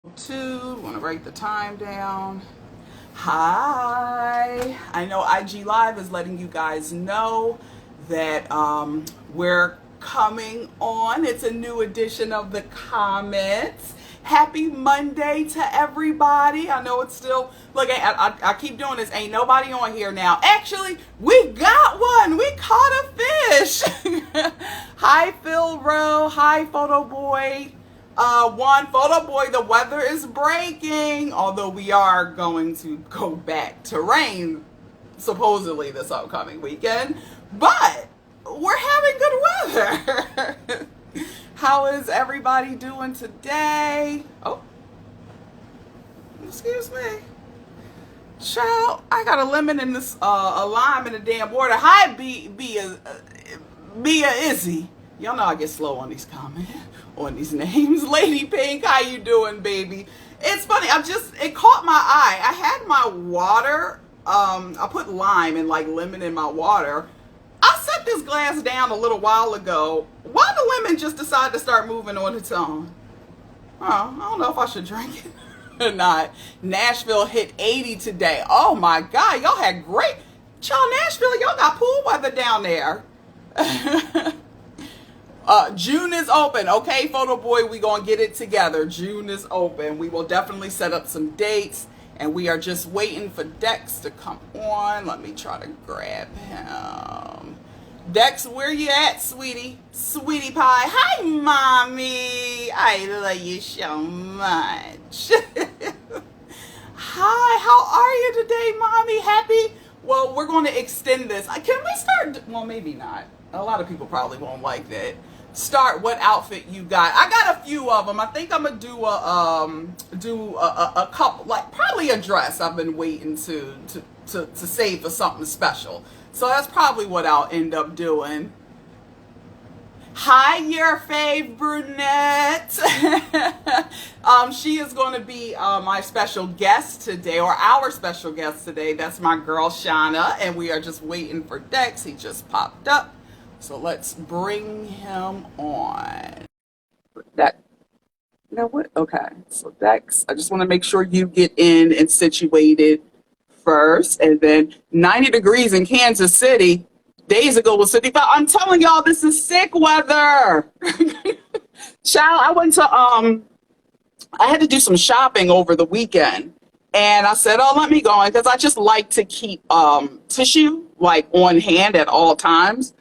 Want to write the time down. Hi. I know IG Live is letting you guys know that we're coming on. It's a new edition of the comments. Happy Monday to everybody. I know it's still, look, I keep doing this. Ain't nobody on here now. Actually, we got one. We caught a fish. Hi, Phil Rowe. Hi, Photo Boy. One Photo Boy, the weather is breaking, although we are going to go back to rain supposedly this upcoming weekend, but we're having good weather. How is everybody doing today? Oh, excuse me. Child, I got a lemon in this, a lime in the damn water. Hi, Bia Izzy. Y'all know I get slow on these comments, on these names. Lady Pink, how you doing, baby? It's funny, it caught my eye. I had my water, I put lime and like lemon in my water. I set this glass down a little while ago. Why the lemon just decided to start moving on its own? Oh, I don't know if I should drink it or not. Nashville hit 80 today. Oh my God, y'all had great, child, Nashville, y'all got pool weather down there. June is open. Okay, Photo Boy, we gonna get it together. June is open. We will definitely set up some dates, and we are just waiting for Dex to come on. Let me try to grab him. Dex, where you at, sweetie? Sweetie pie. Hi, mommy. I love you so much. Hi, how are you today, mommy? Happy? Well, we're going to extend this. Can we start? Well, maybe not. A lot of people probably won't like that. Start what outfit you got. I got a few of them. I think I'm gonna do a couple, like probably a dress. I've been waiting to save for something special. So that's probably what I'll end up doing. Hi, your fave brunette. She is going to be my special guest today, or our special guest today. That's my girl Shauna, and we are just waiting for Dex. He just popped up. So let's bring him on. That now what? Okay, so Dex, I just want to make sure you get in and situated first, and then 90 degrees in Kansas City. Days ago was 55. I'm telling y'all, this is sick weather. Child, I went to I had to do some shopping over the weekend, and I said, "Oh, let me go in," because I just like to keep tissue like on hand at all times.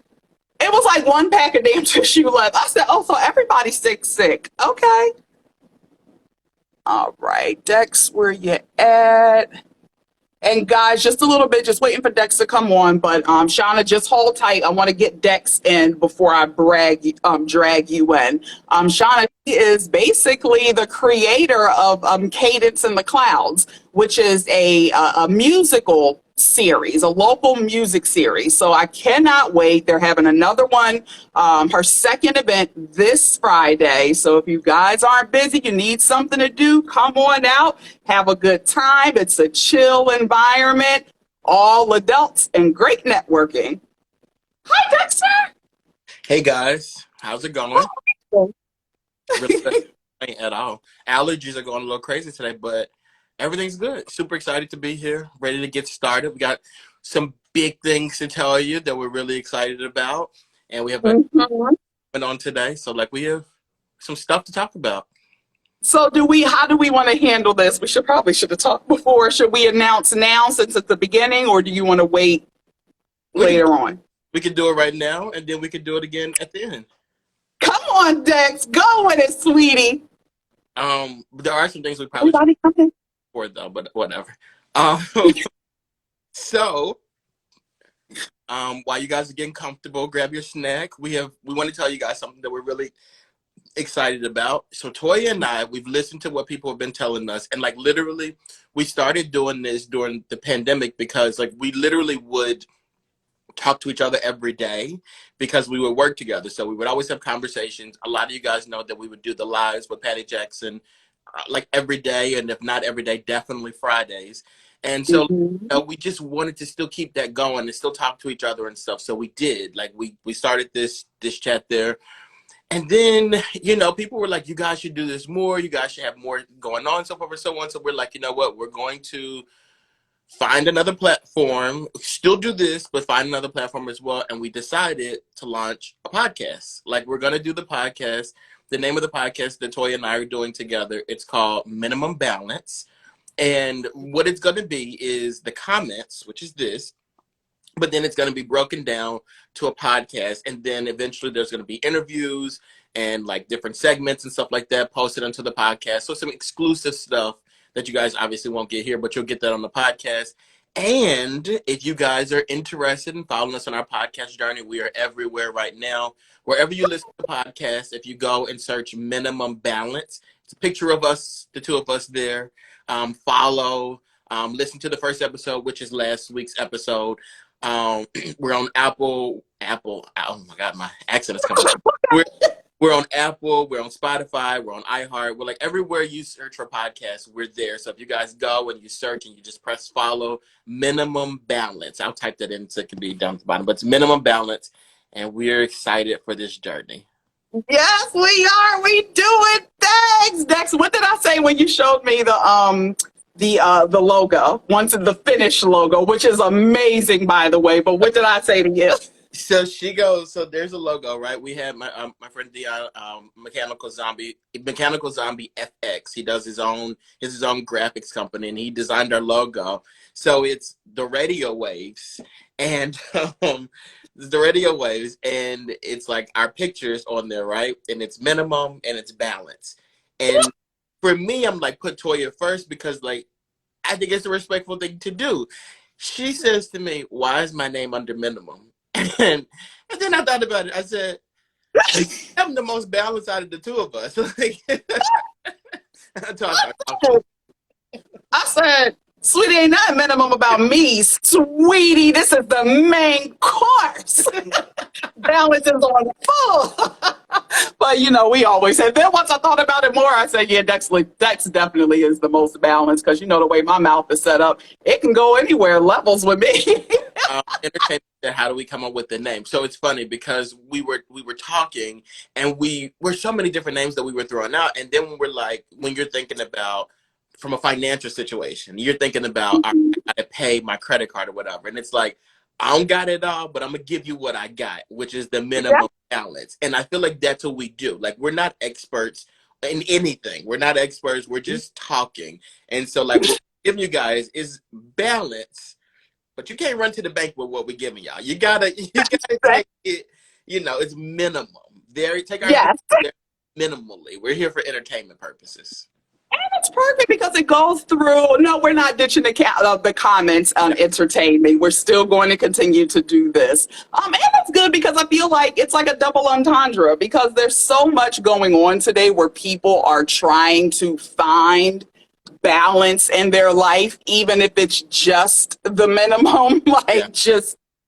It was like one pack of damn tissue left. I said, "Oh, so everybody's sick. Okay." All right, Dex, where you at? And guys, just a little bit, just waiting for Dex to come on. But Shauna, just hold tight. I want to get Dex in before I drag you in. Shauna is basically the creator of Cadence in the Clouds, which is a musical series, a local music series. So I cannot wait. They're having another one, her second event this Friday. So if you guys aren't busy, you need something to do, come on out, have a good time. It's a chill environment, all adults, and great networking. Hi, Dexter. Hey guys, how's it going? Oh, Really ain't at all. Allergies are going a little crazy today, but everything's good. Super excited to be here, ready to get started. We got some big things to tell you that we're really excited about, and we have a mhm. going on today. So like we have some stuff to talk about. So how do we want to handle this? We should have talked before. Should we announce now since it's the beginning, or do you want to wait We can later on? we can do it right now, and then we can do it again at the end. Come on, Dex, go with it, sweetie. There are some things we probably should Everybody coming. for though, but whatever. Um, so while you guys are getting comfortable, grab your snack. We want to tell you guys something that we're really excited about. So Toya and I, we've listened to what people have been telling us, and like literally we started doing this during the pandemic because like we literally would talk to each other every day because we would work together. So we would always have conversations. A lot of you guys know that we would do the lives with Patty Jackson like every day, and if not every day, definitely Fridays. And so Mhm. we just wanted to still keep that going and still talk to each other and stuff. So we did. Like we started this chat there, And then, people were like, you guys should do this more. You guys should have more going on, so forth and so on. So we're like, you know what? We're going to find another platform, still do this, but find another platform as well. And we decided to launch a podcast. Like, we're going to do the podcast. The name of the podcast that Toya and I are doing together, it's called Minimum Balance. And what it's going to be is the comments, which is this, but then it's going to be broken down to a podcast, and then eventually there's going to be interviews and like different segments and stuff like that posted onto the podcast. So some exclusive stuff that you guys obviously won't get here, but you'll get that on the podcast. And if you guys are interested in following us on our podcast journey, we are everywhere right now. Wherever you listen to podcasts, if you go and search Minimum Balance, it's a picture of us, the two of us there. Follow, listen to the first episode, which is last week's episode. We're on Apple. Oh my God, my accent is coming out. We're on Apple. We're on Spotify. We're on iHeart. We're like everywhere you search for podcasts, we're there. So if you guys go and you search and you just press follow, Minimum Balance. I'll type that in so it can be down at the bottom. But it's Minimum Balance, and we're excited for this journey. Yes, we are. We do it. Thanks, Dex. What did I say when you showed me the logo? Once the finished logo, which is amazing, by the way. But what did I say to you? So she goes. So there's a logo, right? We had my friend Dion, Mechanical Zombie FX. He does his own graphics company, and he designed our logo. So it's the radio waves, and the radio waves, and it's like our pictures on there, right? And it's minimum and it's balance. And for me, I'm like, put Toya first because like I think it's a respectful thing to do. She says to me, "Why is my name under minimum?" And then I thought about it. I said, I'm the most balanced out of the two of us. Like, I said, sweetie, ain't nothing minimum about me. Sweetie, this is the main course. Balance is on full. But, we always said, then once I thought about it more, I said, yeah, Dex definitely is the most balanced because, the way my mouth is set up, it can go anywhere, levels with me. Entertainment, how do we come up with the name? So it's funny because we were talking and we were so many different names that we were throwing out. And then when you're thinking about from a financial situation, you're thinking about I gotta pay my credit card or whatever. And it's like, I don't got it all, but I'm gonna give you what I got, which is the minimum balance. And I feel like that's what we do. Like, we're not experts in anything. We're not experts. We're just talking. And so like what we're giving you guys is balance. But you can't run to the bank with what we're giving y'all. You gotta take it, it's minimum. Take our minimally. We're here for entertainment purposes. And it's perfect because it goes through. No, we're not ditching the comments on entertainment. We're still going to continue to do this. And it's good because I feel like it's like a double entendre because there's so much going on today where people are trying to find balance in their life, even if it's just the minimum,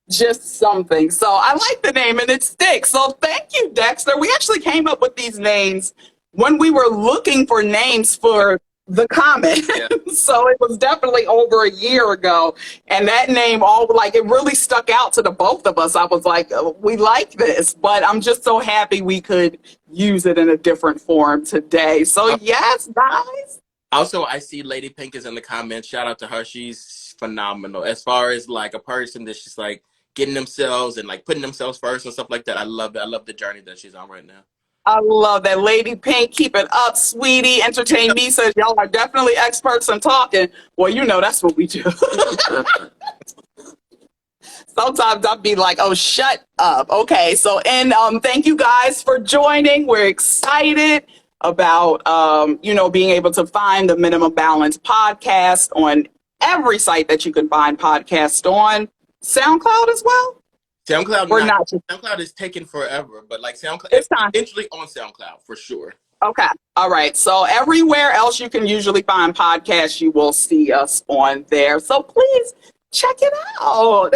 just something. So I like the name and it sticks. So thank you, Dexter. We actually came up with these names when we were looking for names for the comment. So it was definitely over a year ago. And that name it really stuck out to the both of us. I was like, we like this, but I'm just so happy we could use it in a different form today. So yes, guys. Also, I see Lady Pink is in the comments. Shout out to her. She's phenomenal. As far as like a person that's just like getting themselves and like putting themselves first and stuff like that. I love it. I love the journey that she's on right now. I love that. Lady Pink, keep it up, sweetie. Entertain me says y'all are definitely experts in talking. Well, that's what we do. Sometimes I'll be like, oh, shut up. Okay, so thank you guys for joining. We're excited about being able to find the Minimum Balance podcast on every site that you can find podcasts on. SoundCloud as well. SoundCloud is taking forever, but like SoundCloud, it's eventually on SoundCloud for sure. Okay, all right. So everywhere else you can usually find podcasts, you will see us on there. So please check it out.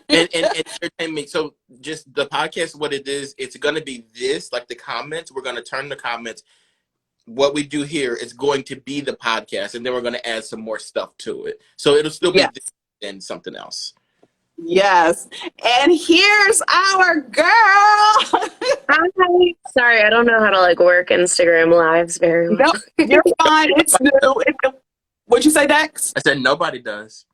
and entertain me. So just the podcast, what it is, it's going to be this, like the comments. We're going to turn the comments. What we do here is going to be the podcast, and then we're going to add some more stuff to it. So it'll still be this and something else. Yes. And here's our girl. Hi. Sorry, I don't know how to like work Instagram lives very well. No, you're fine. It's new. What'd you say, Dex? I said nobody does.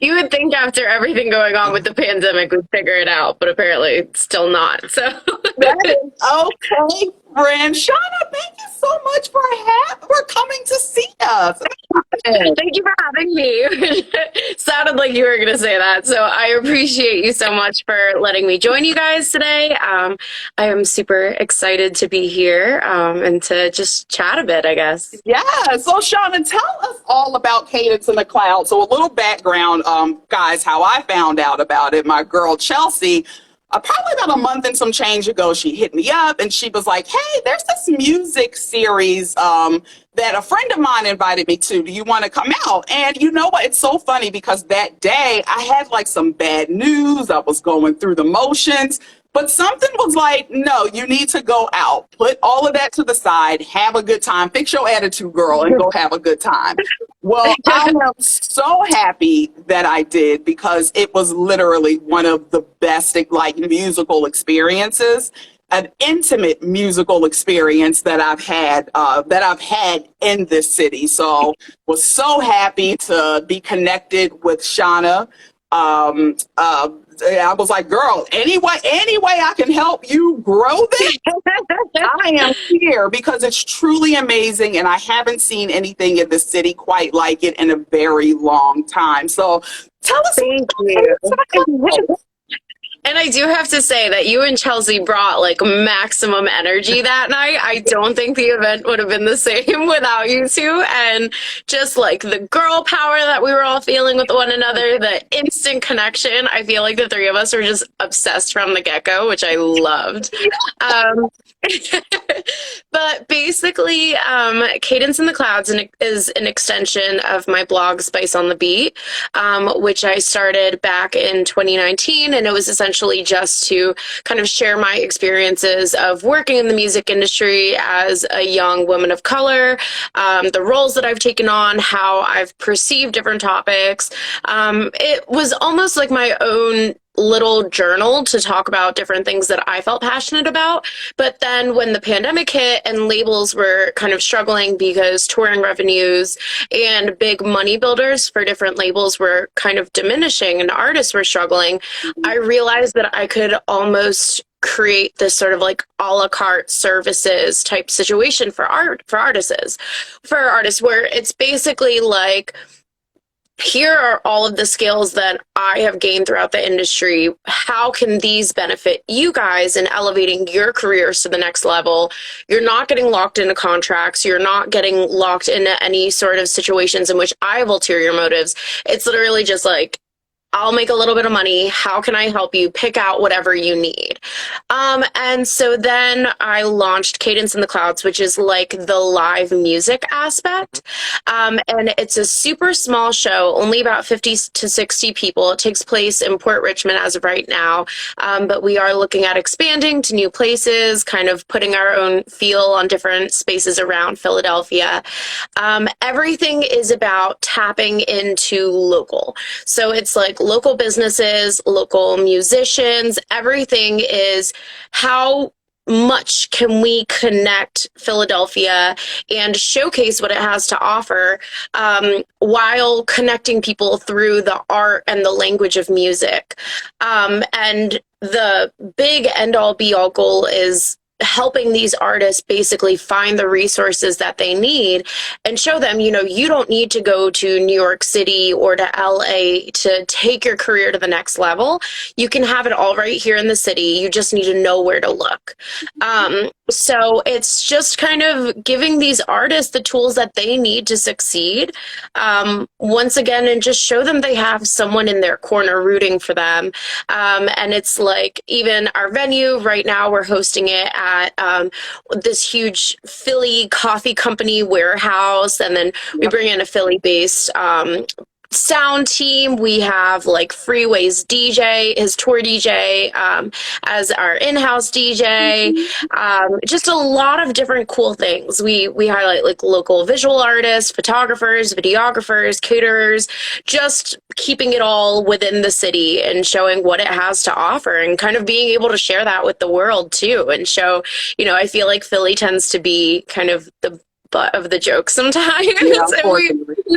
You would think after everything going on with the pandemic we'd figure it out, but apparently it's still not. So That is okay, friend. Shauna, thank you so much for coming to see us. thank you for having me. Sounded like you were going to say that. So I appreciate you so much for letting me join you guys today. I am super excited to be here and to just chat a bit, I guess. Yeah. So, Shauna, tell us all about Cadence in the Cloud. So, a little background, guys, how I found out about it. My girl Chelsea, probably about a month and some change ago, she hit me up and she was like, "Hey, there's this music series that a friend of mine invited me to. Do you want to come out?" And you know what? It's so funny because that day I had like some bad news. I was going through the motions. But something was like, no, you need to go out. Put all of that to the side. Have a good time. Fix your attitude, girl, and go have a good time. Well, I am so happy that I did because it was literally one of the best like musical experiences, an intimate musical experience that I've had in this city. So was so happy to be connected with Shauna. I was like, girl, any way I can help you grow this, I am here because it's truly amazing. And I haven't seen anything in the city quite like it in a very long time. So tell us. Thank you. And I do have to say that you and Chelsea brought like maximum energy that night. I don't think the event would have been the same without you two. And just like the girl power that we were all feeling with one another, the instant connection. I feel like the three of us were just obsessed from the get-go, which I loved. But basically, Cadence in the Clouds is an extension of my blog Spice on the Beat, which I started back in 2019, and it was essentially just to kind of share my experiences of working in the music industry as a young woman of color, the roles that I've taken on, how I've perceived different topics. It was almost like my own little journal to talk about different things that I felt passionate about. But then when the pandemic hit and labels were kind of struggling because touring revenues and big money builders for different labels were kind of diminishing and artists were struggling, I realized that I could almost create this sort of like a la carte services type situation for artists where it's basically like, here are all of the skills that I have gained throughout the industry. How can these benefit you guys in elevating your careers to the next level? You're not getting locked into contracts. You're not getting locked into any sort of situations in which I have ulterior motives. It's literally just like, I'll make a little bit of money. How can I help you pick out whatever you need? And so then I launched Cadence in the Clouds, which is like the live music aspect. And it's a super small show, only about 50 to 60 people. It takes place in Port Richmond as of right now. But we are looking at expanding to new places, kind of putting our own feel on different spaces around Philadelphia. Everything is about tapping into local. So it's like local businesses, local musicians, everything is how much can we connect Philadelphia and showcase what it has to offer while connecting people through the art and the language of music. And the big end all be all goal is helping these artists basically find the resources that they need and show them, you know, you don't need to go to New York City or to LA to take your career to the next level. You can have it all right here in the city. You just need to know where to look. So it's just kind of giving these artists the tools that they need to succeed, once again, and just show them they have someone in their corner rooting for them. And it's like, even our venue right now, we're hosting it at this huge Philly coffee company warehouse, and then we bring in a Philly-based sound team. We have like Freeway's DJ, his tour DJ, as our in-house DJ. Just a lot of different cool things. We highlight like local visual artists, photographers, videographers, caterers, just keeping it all within the city and showing what it has to offer and kind of being able to share that with the world too. And show, I feel like Philly tends to be kind of the butt of the joke sometimes. Yeah, and we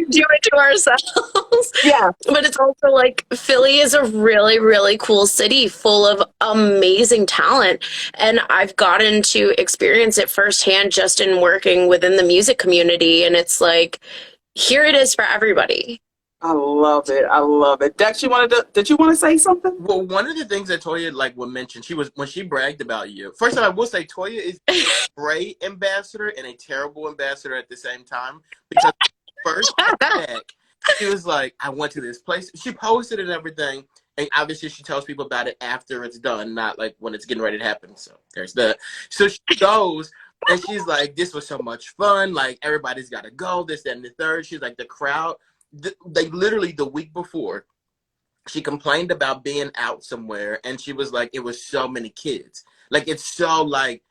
do it to ourselves. Yeah. But it's also like Philly is a really, really cool city full of amazing talent. And I've gotten to experience it firsthand just in working within the music community. And it's like, here it is for everybody. I love it. I love it. Dex, did you want to say something? Well, one of the things that Toya would mention, when she bragged about you. First of all, I will say Toya is a great ambassador and a terrible ambassador at the same time. Because first back, she was like, I went to this place. She posted and everything. And obviously she tells people about it after it's done, not like when it's getting ready to happen. So there's that. So she goes and she's like, this was so much fun. Like, everybody's got to go, this, that, and the third. She's like, the crowd. They literally the week before, she complained about being out somewhere, and she was like, it was so many kids. Like, it's so like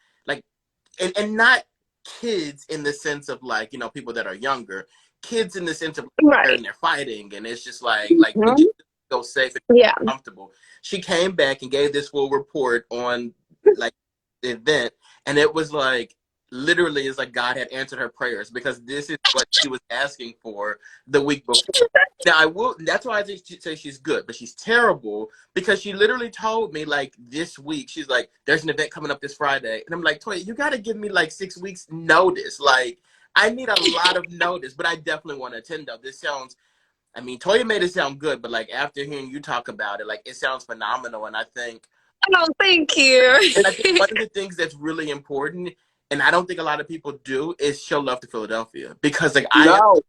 and not kids in the sense of like, people that are younger, kids in the sense of and they're fighting, and it's just like you just go safe and comfortable. She came back and gave this full report on like the event, and it was like, literally, it's like God had answered her prayers, because this is what she was asking for the week before. Now, that's why I say she's good, but she's terrible, because she literally told me like this week, she's like, there's an event coming up this Friday. And I'm like, Toya, you got to give me like 6 weeks notice. Like, I need a lot of notice, but I definitely want to attend though. Toya made it sound good, but like after hearing you talk about it, like it sounds phenomenal. And I think, oh, thank you. And I think one of the things that's really important, and I don't think a lot of people do, is show love to Philadelphia. Because like I am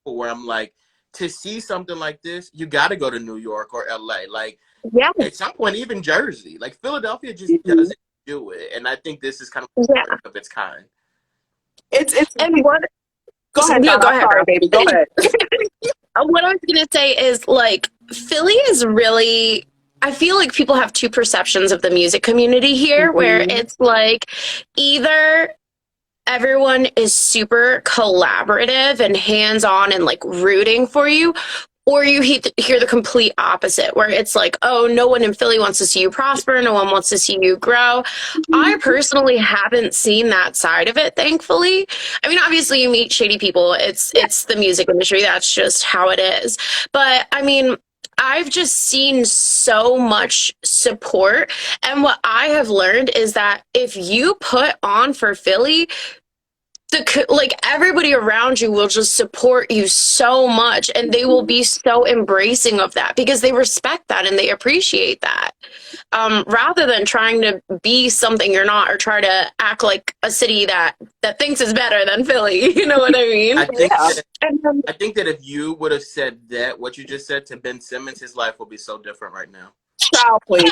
where I'm like, to see something like this, you got to go to New York or LA. Like, at some point, even Jersey. Like, Philadelphia just doesn't do it. And I think this is kind of its kind. It's and what? Go ahead. No, go ahead. Sorry, baby. Go ahead. What I was going to say is, like, Philly is really, I feel like people have two perceptions of the music community here, where it's like either everyone is super collaborative and hands-on and like rooting for you, or you hear the complete opposite, where it's like, oh, no one in Philly wants to see you prosper, no one wants to see you grow. I personally haven't seen that side of it, thankfully. I mean, obviously you meet shady people. It's the music industry. That's just how it is. But I mean, I've just seen so much support. And what I have learned is that if you put on for Philly, everybody around you will just support you so much, and they will be so embracing of that because they respect that and they appreciate that. Rather than trying to be something you're not, or try to act like a city that thinks is better than Philly. You know what I mean? I think that if you would have said that, what you just said to Ben Simmons, his life would be so different right now. Child, please.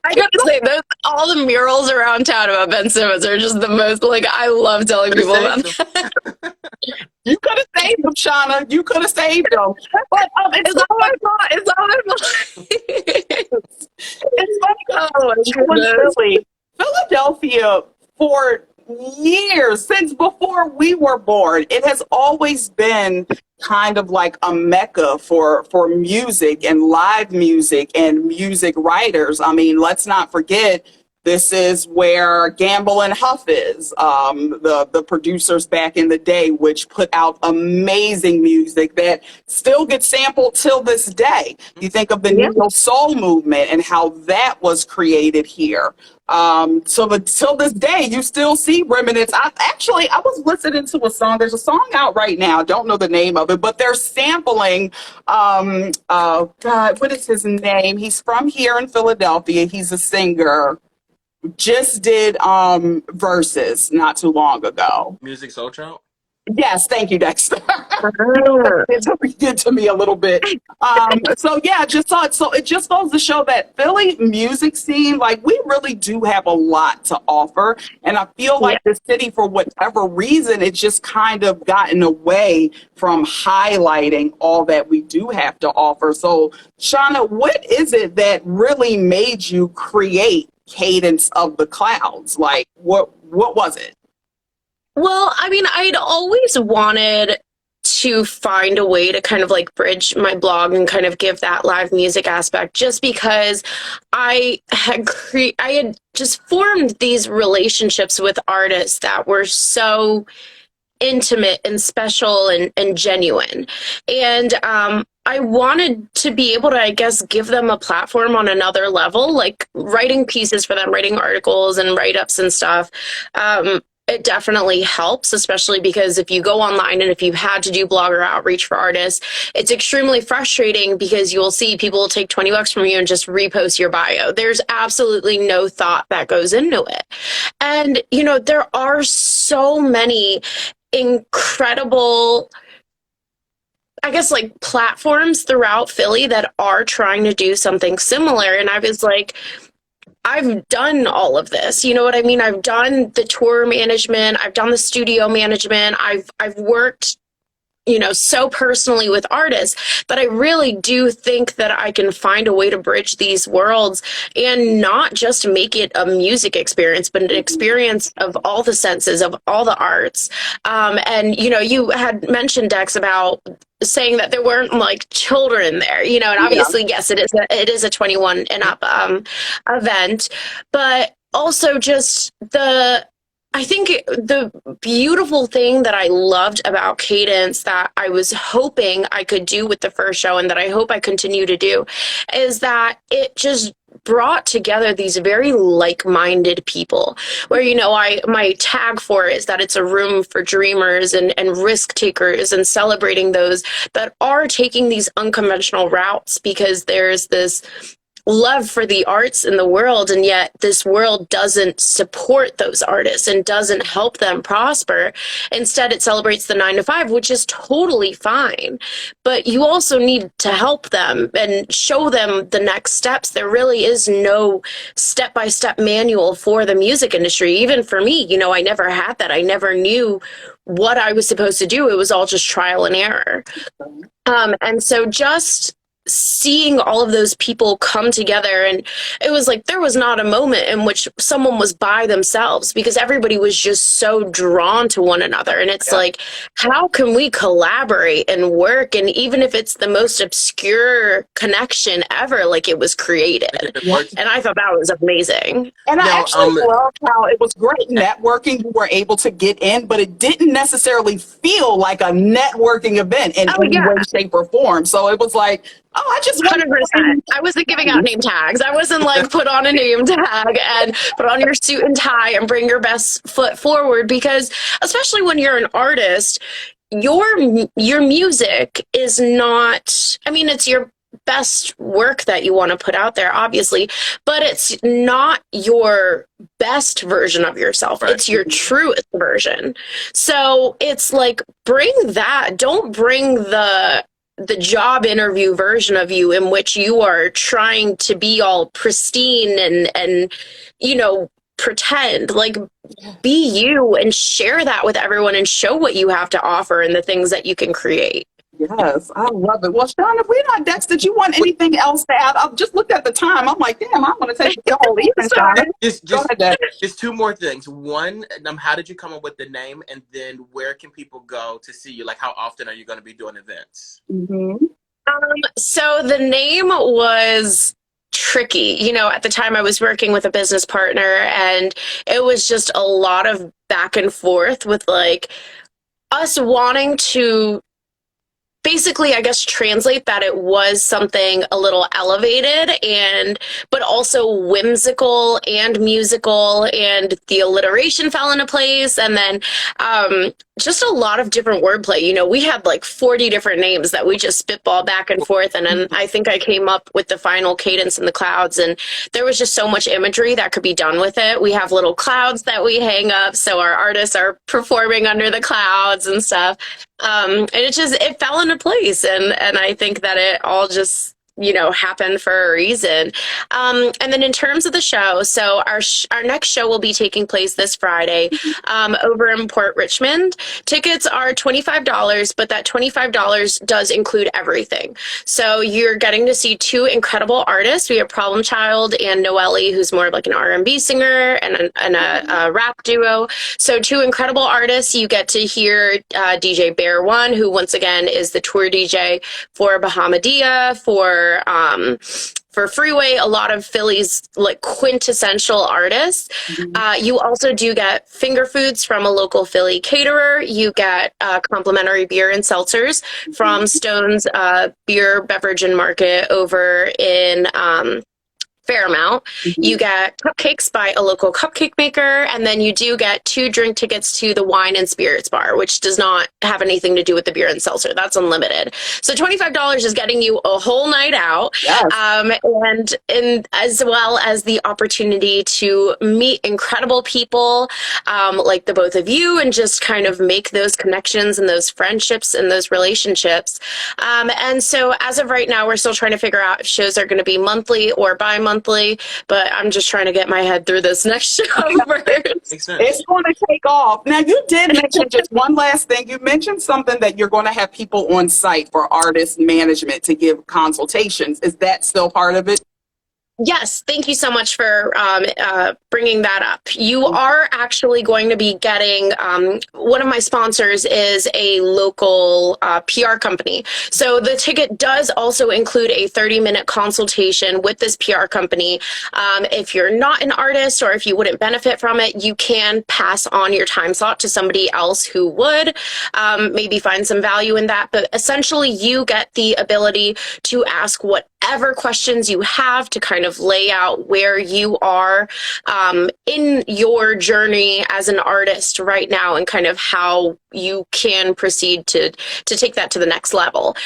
I gotta say, all the murals around town about Ben Simmons are just the most, like, I love telling people about that. You could have saved him, Shauna. You could have saved him. But it's all my fault. It's all my fault. It's funny. Philadelphia, for years, since before we were born, it has always been kind of like a mecca for music and live music and music writers. I mean, let's not forget, this is where Gamble and Huff is, the producers back in the day, which put out amazing music that still gets sampled till this day. You think of the neo soul movement and how that was created here. Till this day, you still see remnants. I was listening to a song. There's a song out right now. Don't know the name of it, but they're sampling. God, what is his name? He's from here in Philadelphia. He's a singer. Just did Verses not too long ago. Music Soul Child? Yes, thank you, Dexter. It did to me a little bit. So yeah, just saw it. So it just goes to show that Philly music scene, like we really do have a lot to offer. And I feel Yeah. like the city, for whatever reason, it's just kind of gotten away from highlighting all that we do have to offer. So Shauna, what is it that really made you create Cadence of the Clouds? Like what was it? Well, I mean, I'd always wanted to find a way to kind of like bridge my blog and kind of give that live music aspect, just because I had just formed these relationships with artists that were so intimate and special and genuine. And I wanted to be able to, I guess, give them a platform on another level, like writing pieces for them, writing articles and write-ups and stuff. It definitely helps, especially because if you go online and if you've had to do blogger outreach for artists, it's extremely frustrating because you'll see people take $20 from you and just repost your bio. There's absolutely no thought that goes into it. And, you know, there are so many incredible, I guess, like platforms throughout Philly that are trying to do something similar. And I was like, I've done all of this. You know what I mean? I've done the tour management. I've done the studio management. I've worked, you know, so personally with artists, but I really do think that I can find a way to bridge these worlds and not just make it a music experience, but an experience of all the senses, of all the arts. And, you know, you had mentioned, Dex, about saying that there weren't like children there, you know, and obviously, yes, it is a 21 and up event, but also just I think the beautiful thing that I loved about Cadence that I was hoping I could do with the first show, and that I hope I continue to do, is that it just brought together these very like-minded people where, you know, my tag for it is that it's a room for dreamers and risk takers, and celebrating those that are taking these unconventional routes, because there's this love for the arts in the world, and yet this world doesn't support those artists and doesn't help them prosper. Instead, it celebrates the 9 to 5, which is totally fine, but you also need to help them and show them the next steps. There really is no step-by-step manual for the music industry. Even for me, you know, I never had that. I never knew what I was supposed to do. It was all just trial and error. And so just seeing all of those people come together, and it was like there was not a moment in which someone was by themselves, because everybody was just so drawn to one another. And it's like, how can we collaborate and work? And even if it's the most obscure connection ever, like, it was created. And I thought that was amazing. And I actually love how it was great networking. We were able to get in, but it didn't necessarily feel like a networking event in any way, shape, or form. So it was like, I just 100%. I wasn't giving out name tags. I wasn't like, put on a name tag and put on your suit and tie and bring your best foot forward, because especially when you're an artist, your music is not, I mean, it's your best work that you want to put out there, obviously, but it's not your best version of yourself. Right. It's your truest version. So it's like, bring that. Don't bring the job interview version of you in which you are trying to be all pristine and you know, pretend. Like, be you and share that with everyone and show what you have to offer and the things that you can create. Yes, I love it. Well, Sean, if we're not Dex, did you want anything else to add? I've just looked at the time. I'm like, damn, I'm going to take the whole evening, Sean. Just two more things. One, how did you come up with the name? And then where can people go to see you? Like, how often are you going to be doing events? Mm-hmm. So the name was tricky. You know, at the time I was working with a business partner, and it was just a lot of back and forth with like us wanting to basically, I guess, translate that it was something a little elevated but also whimsical and musical, and the alliteration fell into place. And then just a lot of different wordplay. You know, we had like 40 different names that we just spitball back and forth. And then I think I came up with the final Cadence in the Clouds. And there was just so much imagery that could be done with it. We have little clouds that we hang up, so our artists are performing under the clouds and stuff. And it fell into place. And I think that it all just, you know, happened for a reason. And then in terms of the show, so our next show will be taking place this Friday over in Port Richmond. Tickets are $25, but that $25 does include everything. So you're getting to see two incredible artists. We have Problem Child and Noelle, who's more of like an R&B singer and a rap duo. So two incredible artists. You get to hear DJ Bear One, who once again is the tour DJ for Bahamadia, for Freeway, a lot of Philly's like quintessential artists. You also do get finger foods from a local Philly caterer. You get complimentary beer and seltzers from Stone's Beer, Beverage, and Market over in Fairmount. You get cupcakes by a local cupcake maker, and then you do get 2 drink tickets to the Wine and Spirits Bar, which does not have anything to do with the beer and seltzer. That's unlimited. So $25 is getting you a whole night out, yes. And as well as the opportunity to meet incredible people like the both of you, and just kind of make those connections and those friendships and those relationships. And so as of right now, we're still trying to figure out if shows are going to be monthly or bi-monthly. But I'm just trying to get my head through this next show first. It's going to take off. Now, you did mention just one last thing. You mentioned something that you're going to have people on site for artist management to give consultations. Is that still part of it? Yes, thank you so much for bringing that up. You are actually going to be getting, one of my sponsors is a local PR company. So the ticket does also include a 30-minute consultation with this PR company. If you're not an artist or if you wouldn't benefit from it, you can pass on your time slot to somebody else who would maybe find some value in that. But essentially, you get the ability to ask whatever questions you have to kind of lay out where you are in your journey as an artist right now, and kind of how you can proceed to take that to the next level.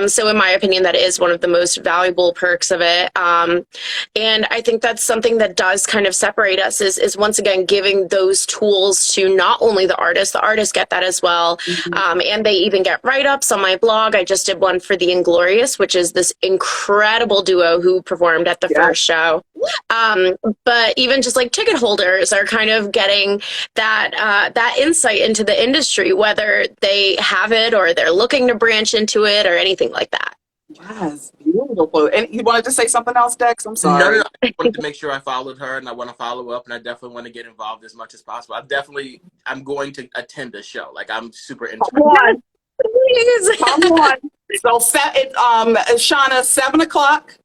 So in my opinion, that is one of the most valuable perks of it. And I think that's something that does kind of separate us is once again, giving those tools to not only the artists get that as well. And they even get write-ups on my blog. I just did one for the Inglorious, which is this incredible duo who performed at the first show. But even just like ticket holders are kind of getting that insight into the industry, whether they have it or they're looking to branch into it or anything like that. Yes, beautiful. And you wanted to say something else, Dex? I'm sorry. No. I wanted to make sure I followed her, and I want to follow up, and I definitely want to get involved as much as possible. I'm going to attend the show. Like, I'm super interested. Come on. Please. Come on. So, Shauna, 7 o'clock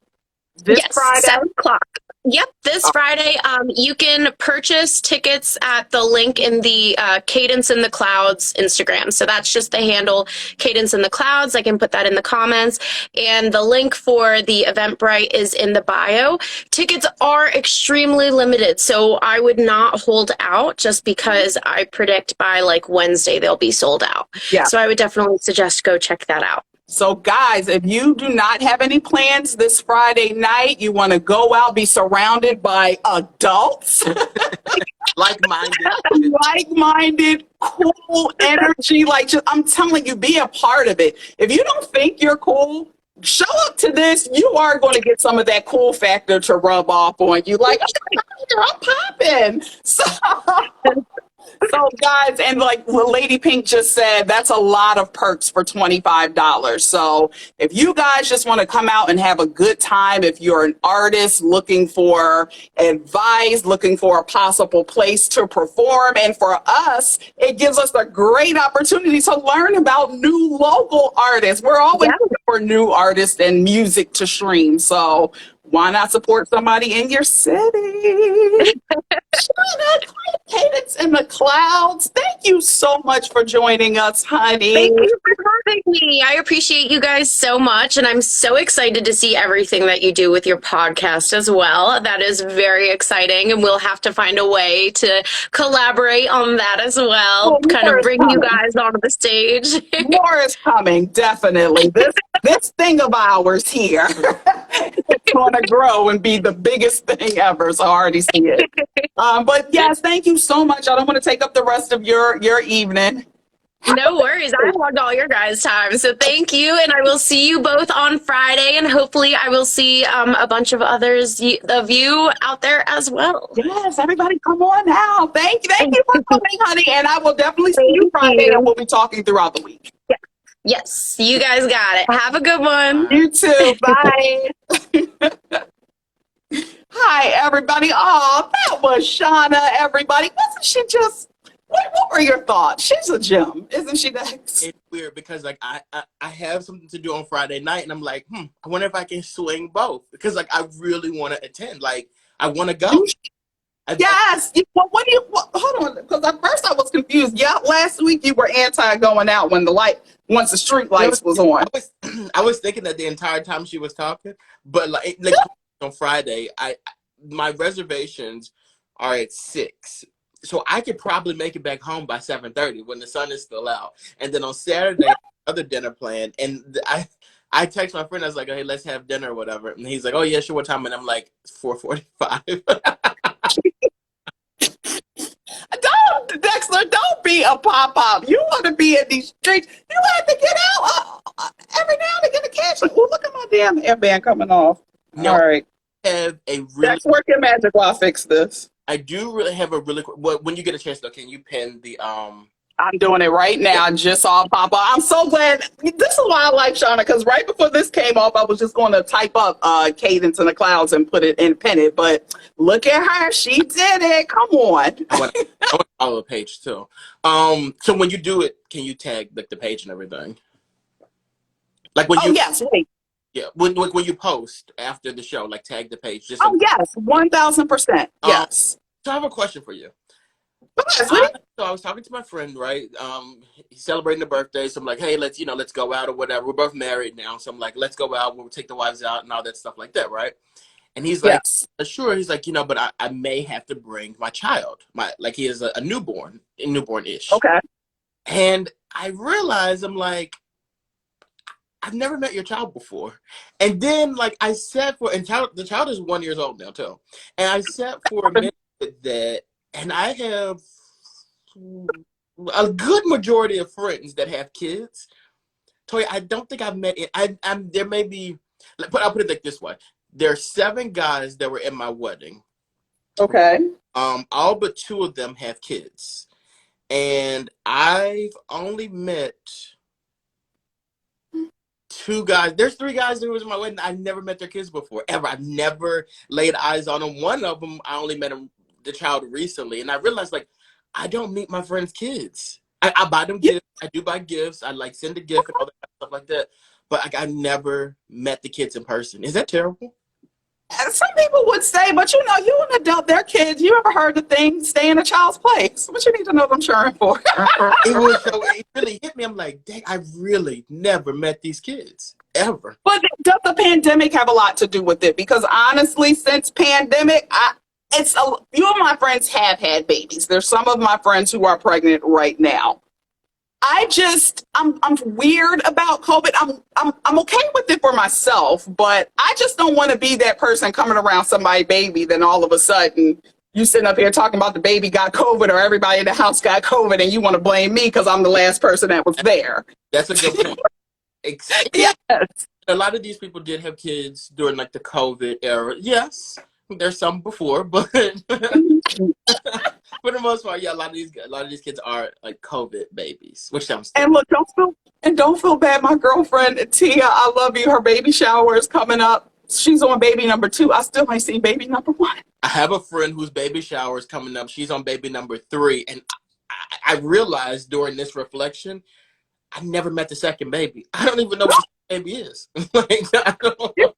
this Friday? 7 o'clock. Yep, this Friday. You can purchase tickets at the link in the Cadence in the Clouds Instagram. So that's just the handle, Cadence in the Clouds. I can put that in the comments. And the link for the Eventbrite is in the bio. Tickets are extremely limited, so I would not hold out, just because I predict by like Wednesday they'll be sold out. Yeah. So I would definitely suggest go check that out. So guys, if you do not have any plans this Friday night, you want to go out, be surrounded by adults, like-minded, cool energy. I'm telling you, be a part of it. If you don't think you're cool, show up to this. You are going to get some of that cool factor to rub off on you. Like, I'm popping. So guys, and like Lady Pink just said, that's a lot of perks for $25. So if you guys just want to come out and have a good time, if you're an artist looking for advice, looking for a possible place to perform, and for us, it gives us a great opportunity to learn about new local artists. We're always looking for new artists and music to stream. So Why not support somebody in your city? Cadence in the Clouds. Thank you so much for joining us, honey. Thank you for having me. I appreciate you guys so much, and I'm so excited to see everything that you do with your podcast as well. That is very exciting, and we'll have to find a way to collaborate on that as well. Well, Kind more of is bring you coming. guys onto the stage. More is coming, definitely. This thing of ours here it's going to grow and be the biggest thing ever. So I already see it. But yes, thank you so much. I don't want to take up the rest of your evening. No worries. I logged all your guys' time. So thank you. And I will see you both on Friday. And hopefully I will see a bunch of others of you out there as well. Yes, everybody come on now. Thank you for coming, honey. And I will definitely see Thank you Friday you. and we'll be talking throughout the week. Yes, you guys got it. Have a good one. You too. Bye. Hi, everybody. Oh, that was Shauna, everybody. Wasn't she just, what were your thoughts? She's a gem, isn't she, Dex? It's weird because like I have something to do on Friday night, and I'm like, I wonder if I can swing both because like I really want to attend. Like I want to go. Yes. Well, hold on, because at first I was confused. Yeah, last week you were anti going out when once the street lights was on. I was thinking that the entire time she was talking, but like on Friday, my reservations are at 6. So I could probably make it back home by 7:30 when the sun is still out. And then on Saturday, another dinner plan. And I text my friend, I was like, hey, let's have dinner or whatever. And he's like, oh yeah, sure, what time? And I'm like, 4:45. Dexter, don't be a pop-up. You want to be in these streets. You have to get out every now and again to catch it. Oh, look at my damn airband coming off. No, all right. I have a really. Dex, work your magic while I fix this. I do really have a really. Well, when you get a chance, though, can you pin the I'm doing it right now. Just saw pop up. I'm so glad. This is why I like Shauna, because right before this came off, I was just going to type up Cadence in the Clouds and put it in, pin it. But look at her. She did it. Come on. I want to follow the page too. So when you do it, can you tag like the page and everything? Like when you yes, wait. Yeah, when you post after the show, like tag the page. Just yes, 1,000%. Yes. So I have a question for you. Yes, So I was talking to my friend, right? He's celebrating a birthday, so I'm like, hey, let's go out or whatever. We're both married now, so I'm like, let's go out. We'll take the wives out and all that stuff like that, right? And he's like, yes. Sure. He's like, but I may have to bring my child. He is a newborn-ish. Okay. And I realized, I'm like, I've never met your child before. And then like I sat the child is 1 year old now too. And I sat for a minute with that, and I have a good majority of friends that have kids. Toya, I don't think I've met it. I'm there may be, but I'll put it like this way. There are 7 guys that were in my wedding. Okay. All but 2 of them have kids. And I've only met 2 guys. There's 3 guys that was in my wedding. I've never met their kids before, ever. I've never laid eyes on them. One of them, I only met the child recently. And I realized, like, I don't meet my friends' kids. I buy them gifts. I do buy gifts. I, like, send a gift and all that stuff like that. But, like, I never met the kids in person. Is that terrible? Some people would say, but you an adult, they're kids. You ever heard the thing, stay in a child's place? What you need to know what I'm cheering for? It really hit me. I'm like, dang, I really never met these kids, ever. But does the pandemic have a lot to do with it? Because honestly, since pandemic, a few of my friends have had babies. There's some of my friends who are pregnant right now. I'm weird about COVID. I'm okay with it for myself, but I just don't want to be that person coming around somebody's baby. Then all of a sudden you sitting up here talking about the baby got COVID or everybody in the house got COVID, and you want to blame me because I'm the last person that was there. That's a good point. Yes. A lot of these people did have kids during like the COVID era. Yes, there's some before, but for the most part, yeah, a lot of these kids are like COVID babies, which sounds And look, don't feel bad. My girlfriend Tia, I love you. Her baby shower is coming up. She's on baby number 2. I still ain't seen baby number 1. I have a friend whose baby shower is coming up. She's on baby number 3, and I realized during this reflection, I never met the second baby. I don't even know what the baby is. Like, I don't know.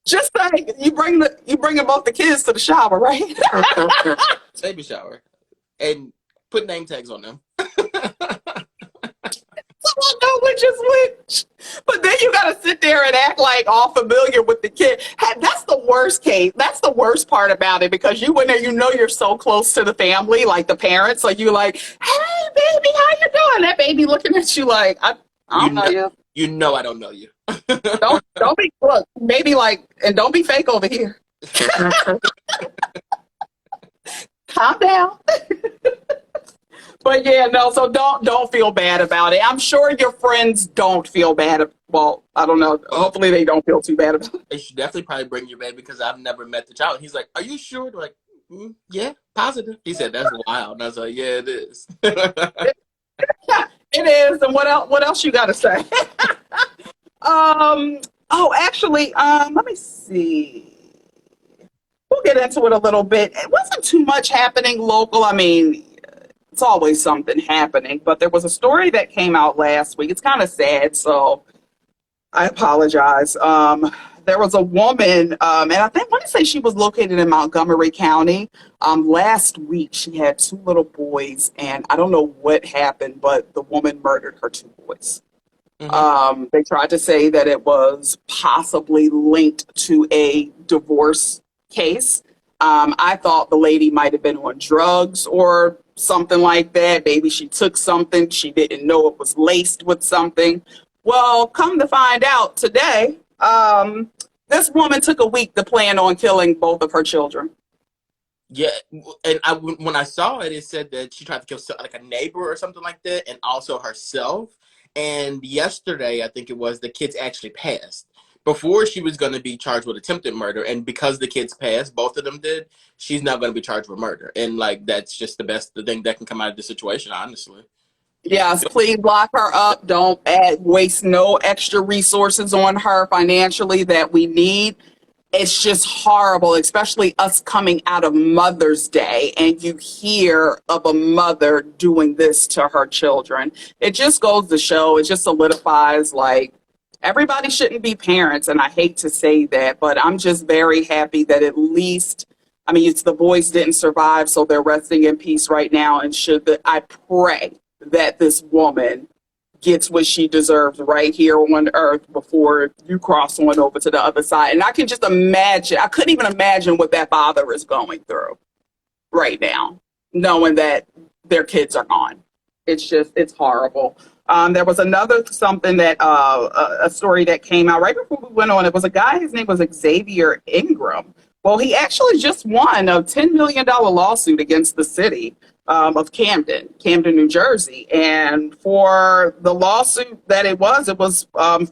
Just like you bringing both the kids to the shower, right? Baby shower. And put name tags on them. So I know which is which. But then you gotta sit there and act like all familiar with the kid. That's the worst case. That's the worst part about it because you when there, you know you're so close to the family, like the parents. Like you're like, hey baby, how you doing? That baby looking at you like, I don't know you. You know I don't know you. Don't be look, maybe like and don't be fake over here. Calm down. But yeah, no, so don't feel bad about it. I'm sure your friends don't feel bad. Well, I don't know. Hopefully they don't feel too bad about it. They should definitely probably bring your baby because I've never met the child. He's like, are you sure? They're like, yeah, positive. He said, that's wild. And I was like, yeah, it is. It is. And what else you got to say? Oh, actually, let me see. We'll get into it a little bit. It wasn't too much happening local. I mean, it's always something happening, but there was a story that came out last week. It's kind of sad, so I apologize. There was a woman, and I want to say she was located in Montgomery County. Last week, she had two little boys, and I don't know what happened, but the woman murdered her two boys. They tried to say that it was possibly linked to a divorce case. I thought the lady might have been on drugs or something like that. Maybe she took something. She didn't know it was laced with something. Well, come to find out today, this woman took a week to plan on killing both of her children. Yeah, and when I saw it, it said that she tried to kill like a neighbor or something like that, and also herself. And yesterday, I think it was, the kids actually passed. Before she was going to be charged with attempted murder, and because the kids passed, both of them did, she's not going to be charged with murder. And like that's just the thing that can come out of the situation, honestly. Yes, please lock her up. Don't waste no extra resources on her financially that we need. It's just horrible, especially us coming out of Mother's Day and you hear of a mother doing this to her children. It just goes to show, it just solidifies like everybody shouldn't be parents. And I hate to say that, but I'm just very happy that at least, I mean, it's the boys didn't survive, so they're resting in peace right now. And I pray that this woman gets what she deserves right here on earth before you cross on over to the other side. And I can just imagine, I couldn't even imagine what that father is going through right now, knowing that their kids are gone. It's horrible. There was something that, a story that came out right before we went on. It was a guy, his name was Xavier Ingram. Well, he actually just won a $10 million lawsuit against the city of Camden, New Jersey. And for the lawsuit that it was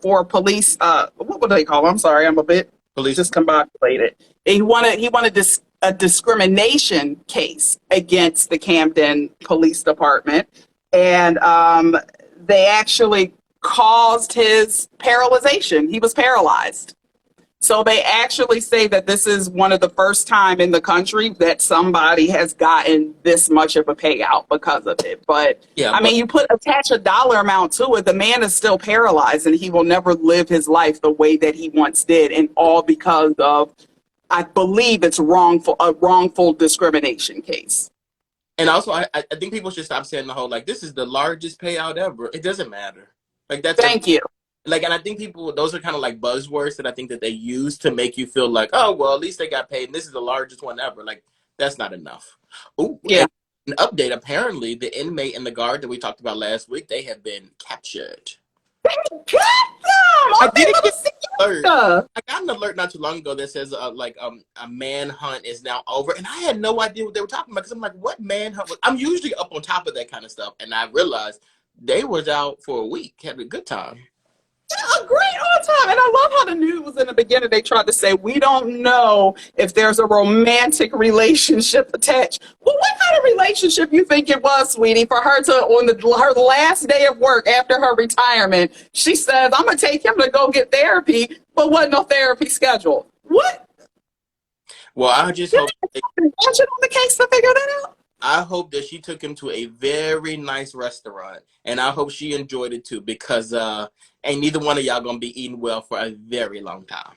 for police, what would they call it? I'm sorry, I'm a bit Police. discombobulated. He wanted a discrimination case against the Camden Police Department. And they actually caused his paralyzation. He was paralyzed. So they actually say that this is one of the first time in the country that somebody has gotten this much of a payout because of it. But yeah, I mean, you attach a dollar amount to it. The man is still paralyzed and he will never live his life the way that he once did. And all because of, I believe it's a wrongful discrimination case. And also, I think people should stop saying the whole, like, this is the largest payout ever. It doesn't matter. Like, Thank you. Like, and I think those are kind of like buzzwords that I think that they use to make you feel like, oh, well, at least they got paid. And this is the largest one ever. Like, that's not enough. Oh, yeah. An update. Apparently, the inmate and the guard that we talked about last week, they have been captured. They got them! I did get an alert. I got an alert not too long ago that says, a manhunt is now over. And I had no idea what they were talking about because I'm like, what manhunt? I'm usually up on top of that kind of stuff. And I realized they was out for a week, having a good time. Yeah, a great on time. And I love how the news in the beginning, they tried to say, we don't know if there's a romantic relationship attached. Well, what kind of relationship you think it was, sweetie, for her to, on her last day of work after her retirement, she says, I'm going to take him to go get therapy, but wasn't no therapy scheduled. What? Well, I just hope on the case to figure that out. I hope that she took him to a very nice restaurant, and I hope she enjoyed it too, because ain't neither one of y'all gonna be eating well for a very long time.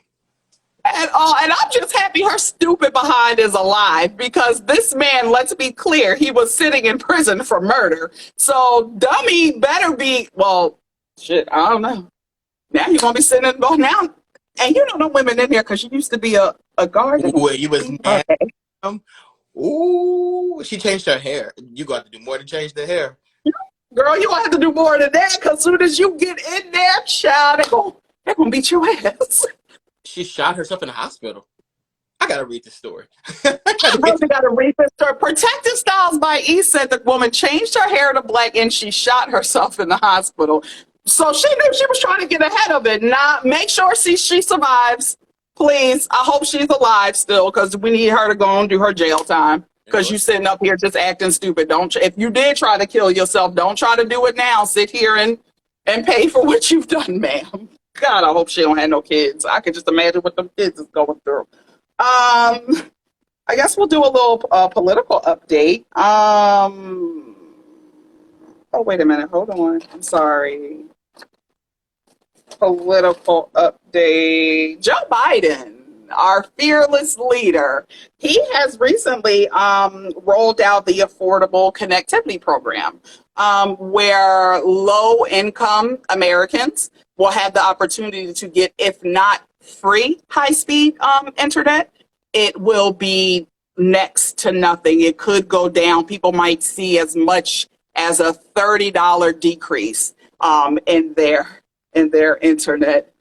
at all. And I'm just happy her stupid behind is alive, because this man, let's be clear, he was sitting in prison for murder. So dummy better be, well, shit, I don't know. Now you're going to be sitting in, well, now, and you know no women in there because you used to be a guard. Ooh, you was mad. Okay. Ooh, she changed her hair. You got to do more than change the hair. Girl, you gonna have to do more than that, because as soon as you get in there, child, they're gonna beat your ass. She shot herself in the hospital. I gotta read the story. I really gotta read this story. Protective Styles by E said the woman changed her hair to black and she shot herself in the hospital. So she knew she was trying to get ahead of it. Now, make sure she survives. Please. I hope she's alive still, because we need her to go and do her jail time. Because you sitting up here just acting stupid. Don't, if you did try to kill yourself, don't try to do it now. Sit here and pay for what you've done, ma'am. God, I hope she don't have no kids. I can just imagine what them kids is going through. I guess we'll do a little political update. Oh, wait a minute. Hold on. I'm sorry. Political update. Joe Biden, our fearless leader, he has recently rolled out the Affordable Connectivity Program, where low-income Americans will have the opportunity to get, if not free high-speed internet, it will be next to nothing. It could go down. People might see as much as a $30 decrease in their internet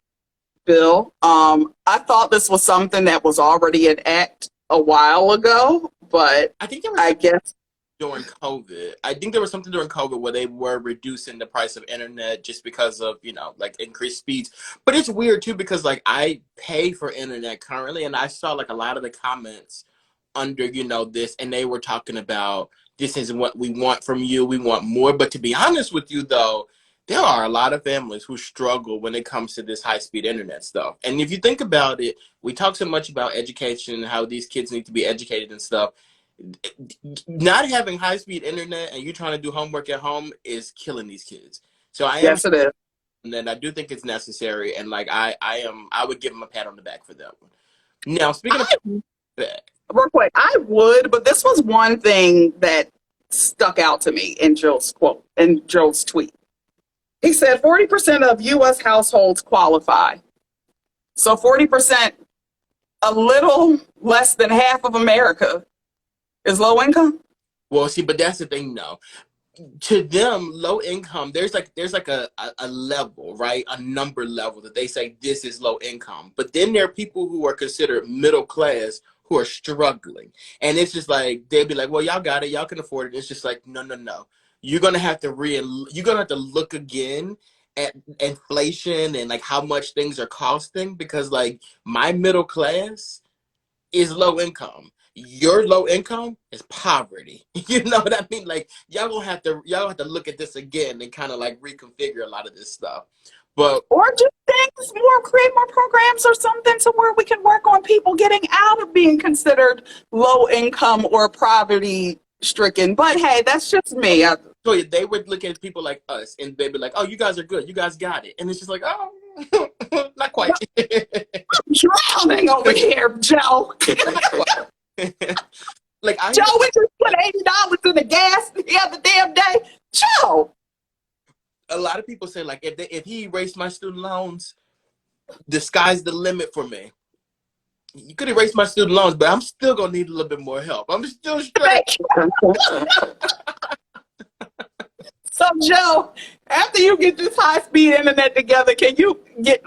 bill. I thought this was something that was already an act a while ago, but I think there was I guess during COVID. I think there was something during COVID where they were reducing the price of internet just because of, like increased speeds. But it's weird too, because like I pay for internet currently, and I saw like a lot of the comments under, this, and they were talking about, this isn't what we want from you. We want more. But to be honest with you, though, there are a lot of families who struggle when it comes to this high-speed internet stuff. And if you think about it, we talk so much about education and how these kids need to be educated and stuff. Not having high-speed internet and you trying to do homework at home is killing these kids. So yes, it is. and I do think it's necessary. And like I would give them a pat on the back for that one. Now, speaking of that, Real quick, I would, but this was one thing that stuck out to me in Joe's quote, in Joe's tweet. He said 40% of U.S. households qualify. So 40%, a little less than half of America is low income. well, see, but that's the thing, though. To them, low income, there's like a level, right? A number level that they say this is low income. But then there are people who are considered middle class who are struggling. And it's just like, they'd be like, well, y'all got it, y'all can afford it. It's just like, no. You're gonna have to look again at inflation and like how much things are costing, because like my middle class is low income. Your low income is poverty. You know what I mean? Like y'all have to look at this again and kind of like reconfigure a lot of this stuff. But Or just things more, create more programs or something to where we can work on people getting out of being considered low income or poverty stricken. But hey, that's just me. so they would look at people like us and they'd be like, oh, you guys are good. You guys got it. And it's just like, oh, not quite. I'm drowning over here, Joe. Like Joe, we just put $80 in the gas the other damn day. Joe. A lot of people say like, if he erased my student loans, the sky's the limit for me. You could erase my student loans, but I'm still gonna need a little bit more help. I'm still struggling. So, Joe, after you get this high-speed internet together,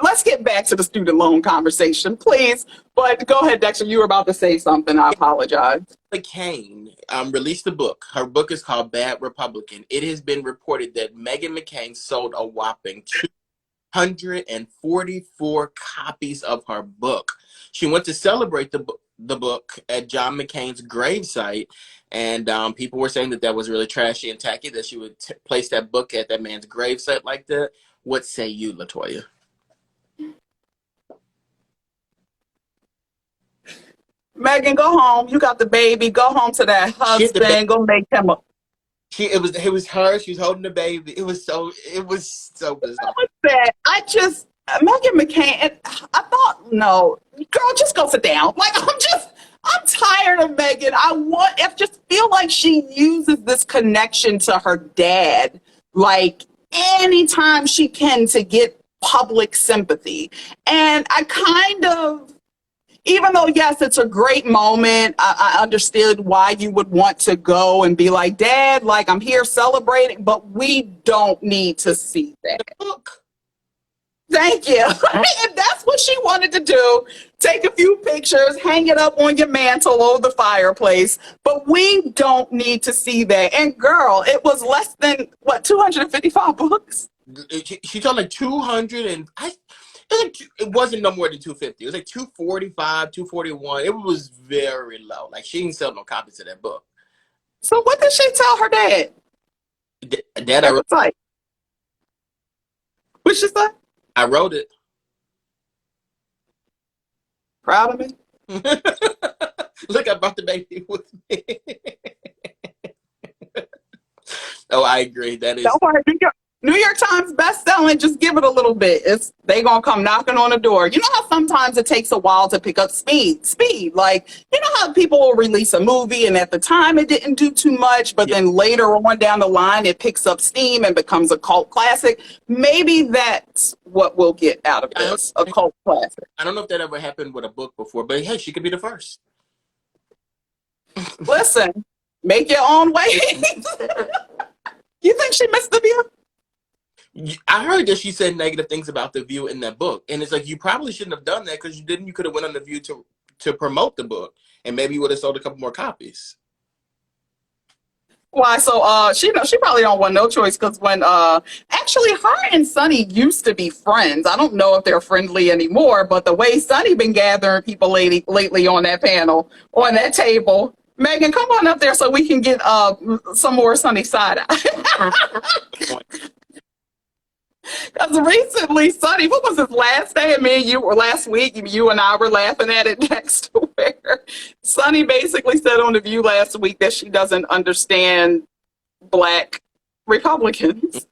let's get back to the student loan conversation, please. But go ahead, Dexter. You were about to say something. I apologize. McCain released a book. Her book is called Bad Republican. It has been reported that Meghan McCain sold a whopping 244 copies of her book. She went to celebrate the book at John McCain's gravesite, and people were saying that was really trashy and tacky that she would place that book at that man's gravesite like that. What say you, LaToya? Megan, go home. You got the baby. Go home to that husband. Go make him a. It was her. She was holding the baby. It was so bizarre. What's that? Meghan McCain, and I thought, no, girl, just go sit down. Like, I'm tired of Meghan. I just feel like she uses this connection to her dad, like anytime she can to get public sympathy. And I kind of, even though, yes, it's a great moment, I understood why you would want to go and be like, Dad, like, I'm here celebrating, but we don't need to see that. Look. Thank you. If that's what she wanted to do, take a few pictures, hang it up on your mantle over the fireplace. But we don't need to see that. And girl, it was less than, what, 255 books? She told like 200 and it wasn't no more than 250. It was like 245, 241. It was very low. Like she didn't sell no copies of that book. So what did she tell her dad? Dad, What'd she say? I wrote it. Proud of me? Look, I brought the baby with me. Oh, I agree. That is. Don't worry, New York Times bestselling, just give it a little bit. They gonna come knocking on the door. You know how sometimes it takes a while to pick up speed. Like, you know how people will release a movie and at the time it didn't do too much, but then later on down the line it picks up steam and becomes a cult classic. Maybe that's what we'll get out of this, a cult classic. I don't know if that ever happened with a book before, but hey, she could be the first. Listen, make your own way. You think she missed the view? I heard that she said negative things about The View in that book, and it's like you probably shouldn't have done that because you could have went on The View to promote the book, and maybe you would have sold a couple more copies. Why? So she probably don't want no choice because when actually her and Sonny used to be friends. I don't know if they're friendly anymore, but the way Sonny been gathering people lately on that panel, on that table. Megan, come on up there so we can get some more Sonny side eye. Because recently, Sonny, what was his last day? Last week, you and I were laughing at it next to where Sonny basically said on The View last week that she doesn't understand Black Republicans.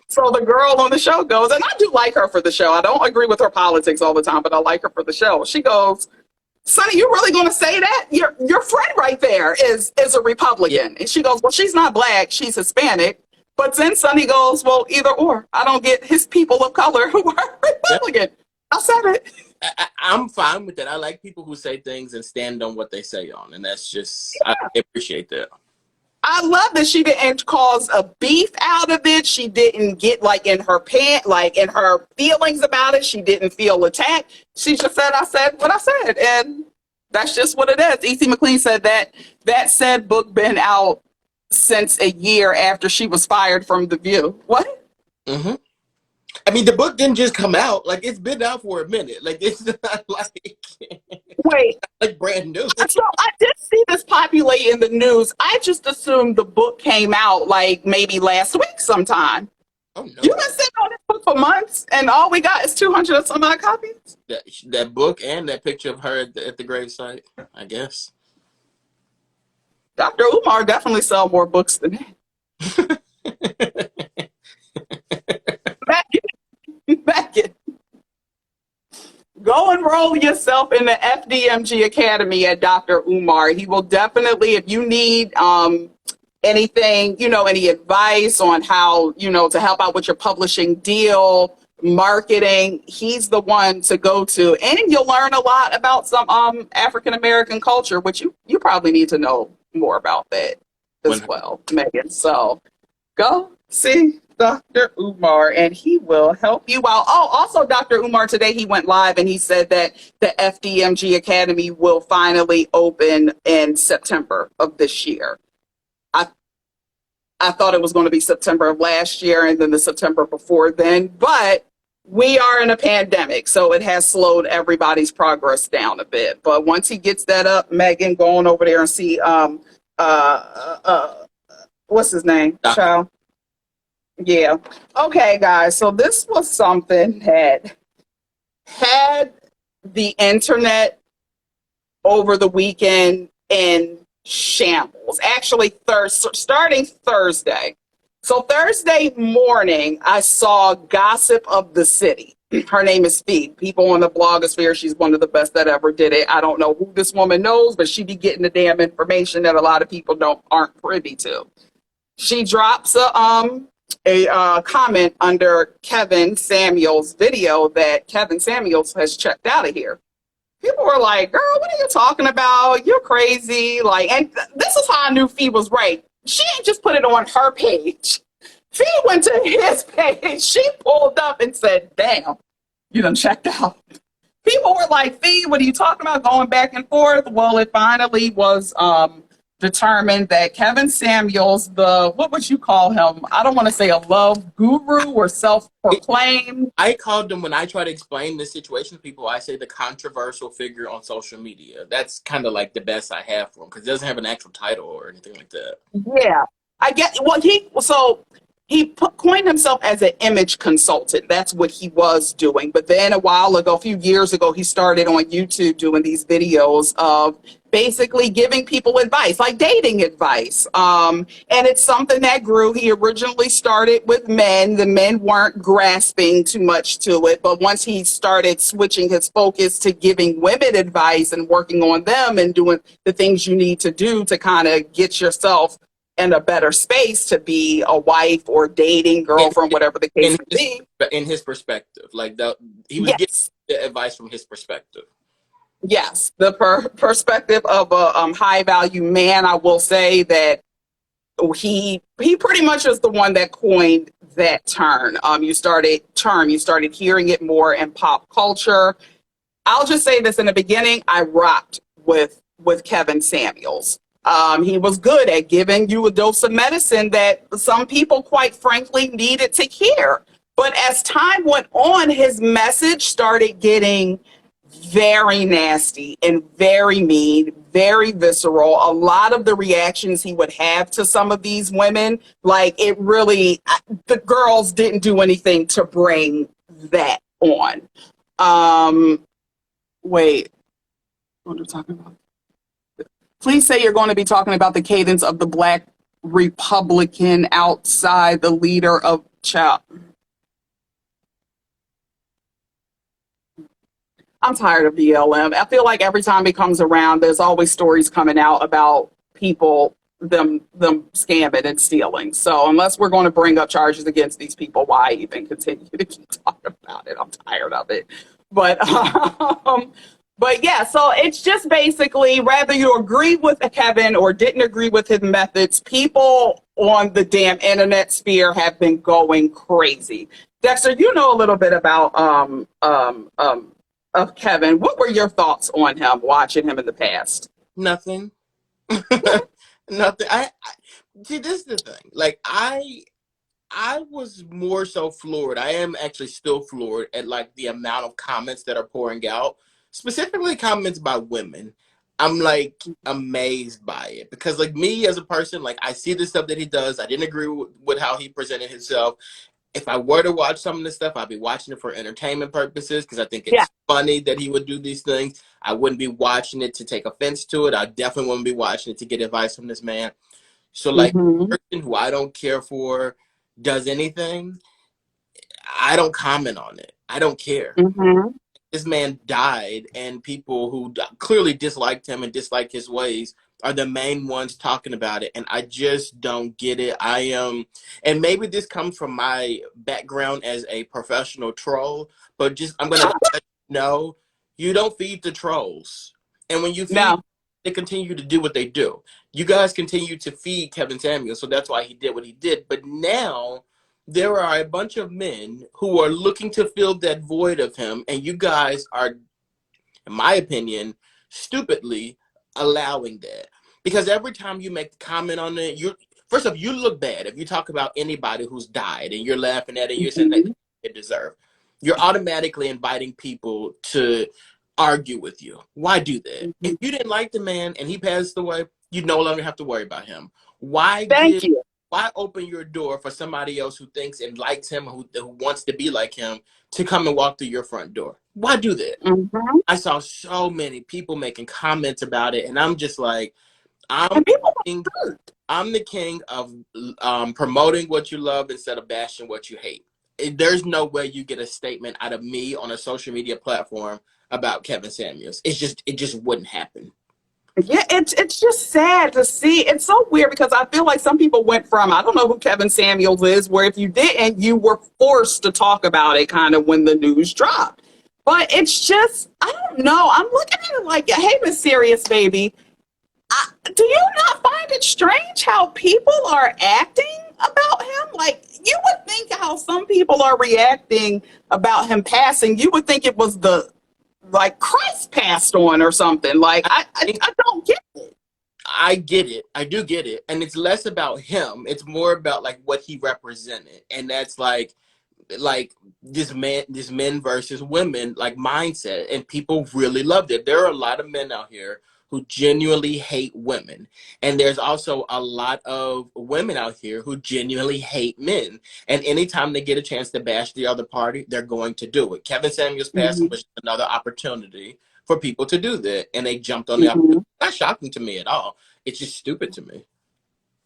So the girl on the show goes, and I do like her for the show. I don't agree with her politics all the time, but I like her for the show. She goes, Sonny, you really going to say that? Your friend right there is a Republican. And she goes, well, she's not Black, she's Hispanic. But then Sonny goes, well, either or. I don't get his people of color who are Republican. Yep. I said it. I'm fine with that. I like people who say things and stand on what they say on. And that's just, yeah. I appreciate that. I love that she didn't cause a beef out of it. She didn't get in her feelings about it. She didn't feel attacked. She just said, I said what I said. And that's just what it is. E.C. McLean said that said book been out since a year after she was fired from The View. What? Mm-hmm. I mean, the book didn't just come out. Like, it's been out for a minute. Like, it's not like... Wait. Like, brand new. So I did see this populate in the news. I just assumed the book came out, maybe last week sometime. Oh, no. You've been sitting on this book for months, and all we got is 200 and some odd copies? That book and that picture of her at the gravesite, I guess. Dr. Umar definitely sell more books than that. Megan, go enroll yourself in the FDMG Academy at Dr. Umar. He will definitely, if you need anything, any advice on how, to help out with your publishing deal, marketing, he's the one to go to. And you'll learn a lot about some African-American culture, which you probably need to know more about that as well, Megan. So go see Dr. Umar and he will help you out. Oh, also Dr. Umar today, he went live and he said that the FDMG Academy will finally open in September of this year. I thought it was going to be September of last year and then the September before then, but we are in a pandemic, so it has slowed everybody's progress down a bit. But once he gets that up, Megan, going over there and see what's his name? Child. Yeah. Okay, guys. So this was something that had the internet over the weekend in shambles. Actually, starting Thursday. So Thursday morning, I saw Gossip of the City. her name is Fee. People on the blogosphere, she's one of the best that ever did it. I don't know who this woman knows, but she be getting the damn information that a lot of people aren't privy to. She drops a comment under Kevin Samuels' video that Kevin Samuels has checked out of here. People were like, girl, what are you talking about? You're crazy. Like, and this is how I knew Fee was right. She ain't just put it on her page. Fee went to his page. She pulled up and said, damn, you done checked out. People were like, Fee, what are you talking about? Going back and forth. Well, it finally was determined that Kevin Samuels, what would you call him? I don't want to say a love guru or self-proclaimed. I called him, when I try to explain this situation to people, I say the controversial figure on social media. That's kind of like the best I have for him, because he doesn't have an actual title or anything like that. Yeah, I get. Well, he coined himself as an image consultant. That's what he was doing. But then a few years ago, he started on YouTube doing these videos of basically giving people advice, like dating advice. And it's something that grew. He originally started with men. The men weren't grasping too much to it. But once he started switching his focus to giving women advice and working on them and doing the things you need to do to kind of get yourself in a better space to be a wife or dating, girlfriend, whatever the case may be. In his perspective, like he was getting the advice from his perspective. Yes, the perspective of a high value man. I will say that he pretty much is the one that coined that term. You started hearing it more in pop culture. I'll just say this in the beginning, I rocked with Kevin Samuels. He was good at giving you a dose of medicine that some people, quite frankly, needed to hear. But as time went on, his message started getting very nasty and very mean, very visceral. A lot of the reactions he would have to some of these women, like it really, the girls didn't do anything to bring that on. Wait, what are we talking about? Please say you're going to be talking about the cadence of the Black Republican outside the leader of I'm tired of BLM. I feel like every time it comes around, there's always stories coming out about people, them scamming and stealing. So unless we're going to bring up charges against these people, why even continue to keep talking about it? I'm tired of it. But yeah, so it's just basically, whether you agree with Kevin or didn't agree with his methods, people on the damn internet sphere have been going crazy. Dexter, you know a little bit about of Kevin. What were your thoughts on him, watching him in the past? Nothing. Nothing. I see, this is the thing. Like, I was more so floored. I am actually still floored at like the amount of comments that are pouring out, specifically comments by women. I'm like amazed by it, because like me as a person, like I see the stuff that he does. I didn't agree with how he presented himself. If I were to watch some of this stuff, I'd be watching it for entertainment purposes, because I think it's funny that he would do these things. I wouldn't be watching it to take offense to it. I definitely wouldn't be watching it to get advice from this man. So like, a person who I don't care for does anything, I don't comment on it. I don't care. This man died, and people who clearly disliked him and disliked his ways are the main ones talking about it, and I just don't get it. And maybe this comes from my background as a professional troll, but just I'm gonna let you know, you don't feed the trolls, and when you feed, they continue to do what they do. You guys continue to feed Kevin Samuels, so that's why he did what he did. But now there are a bunch of men who are looking to fill that void of him, and you guys are, in my opinion, stupidly allowing that. Because every time you make a comment on it, first off, you look bad if you talk about anybody who's died and you're laughing at it, you're saying that they deserve. You're automatically inviting people to argue with you. Why do that? If you didn't like the man and he passed away, you no longer have to worry about him. Why open your door for somebody else who thinks and likes him, who wants to be like him, to come and walk through your front door? Why do that? I saw so many people making comments about it, and I'm just like, I'm the king of promoting what you love instead of bashing what you hate. there's no way you get a statement out of me on a social media platform about Kevin Samuels. It just wouldn't happen. Yeah, it's just sad to see. It's so weird because I feel like some people went from, I don't know who Kevin Samuels is, where if you didn't, you were forced to talk about it kind of when the news dropped. But it's just, I don't know. I'm looking at it like, hey, Miss Serious Baby, do you not find it strange how people are acting about him? Like, you would think how some people are reacting about him passing, you would think it was the, like, Christ passed on or something. Like, I don't get it. I get it. I do get it. And it's less about him. It's more about like what he represented. And that's like this men versus women like mindset, and people really loved it. There are a lot of men out here who genuinely hate women, and there's also a lot of women out here who genuinely hate men, and anytime they get a chance to bash the other party, they're going to do it. Kevin Samuels passing Mm-hmm. was another opportunity for people to do that, and they jumped on the Mm-hmm. opportunity. Not shocking to me at all. It's just stupid to me.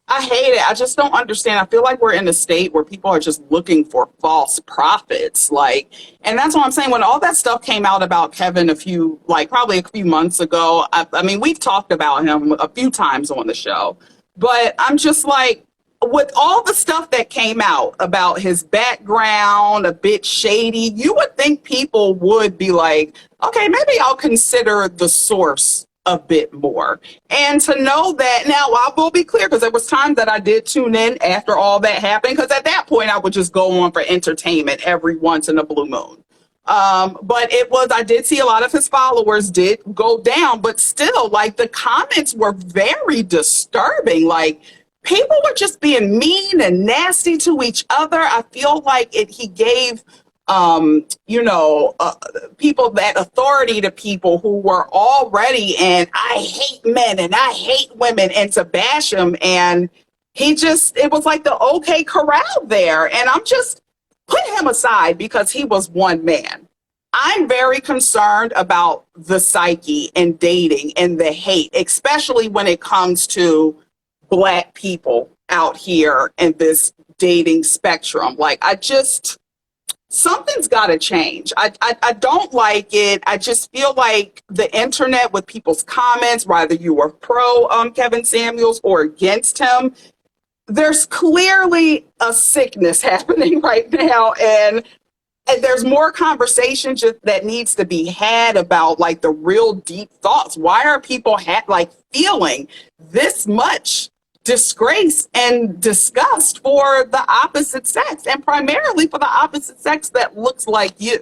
I hate it. I just don't understand. I feel like we're in a state where people are just looking for false prophets. Like, and that's what I'm saying. When all that stuff came out about Kevin probably a few months ago, I mean, we've talked about him a few times on the show, but I'm just like, with all the stuff that came out about his background, a bit shady, you would think people would be like, okay, maybe I'll consider the source a bit more. And to know that now, I will be clear, because there was times that I did tune in after all that happened, because at that point I would just go on for entertainment every once in a blue moon. But I did see a lot of his followers did go down, but still, like, the comments were very disturbing. Like, people were just being mean and nasty to each other. I feel like he gave people that authority to people who were already, and I hate men and I hate women, and to bash him. And it was like the OK Corral there. And I'm just, put him aside because he was one man. I'm very concerned about the psyche and dating and the hate, especially when it comes to Black people out here in this dating spectrum. Like, something's got to change. I don't like it. I just feel like the internet, with people's comments, whether you were pro Kevin Samuels or against him, there's clearly a sickness happening right now. And there's more conversation just that needs to be had about, like, the real deep thoughts. Why are people feeling this much disgrace and disgust for the opposite sex, and primarily for the opposite sex that looks like you?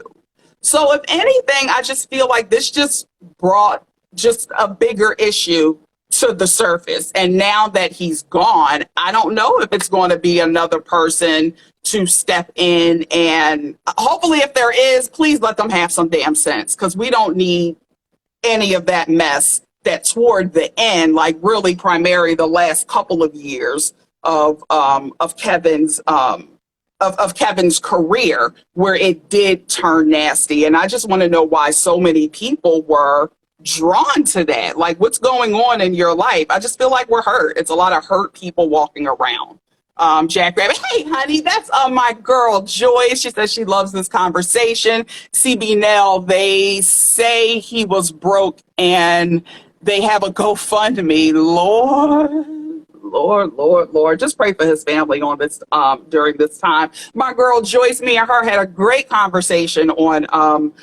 So if anything, I just feel like this just brought just a bigger issue to the surface. And now that he's gone, I don't know if it's going to be another person to step in. And hopefully, if there is, please let them have some damn sense, because we don't need any of that mess that toward the end, like really primarily the last couple of years of Kevin's career, where it did turn nasty. And I just want to know why so many people were drawn to that. Like, what's going on in your life? I just feel like we're hurt. It's a lot of hurt people walking around. Jack Rabbit, hey honey, that's my girl Joyce. She says she loves this conversation. CB Nell, they say he was broke and they have a GoFundMe. Lord, just pray for his family on this during this time. My girl Joyce, me and her had a great conversation on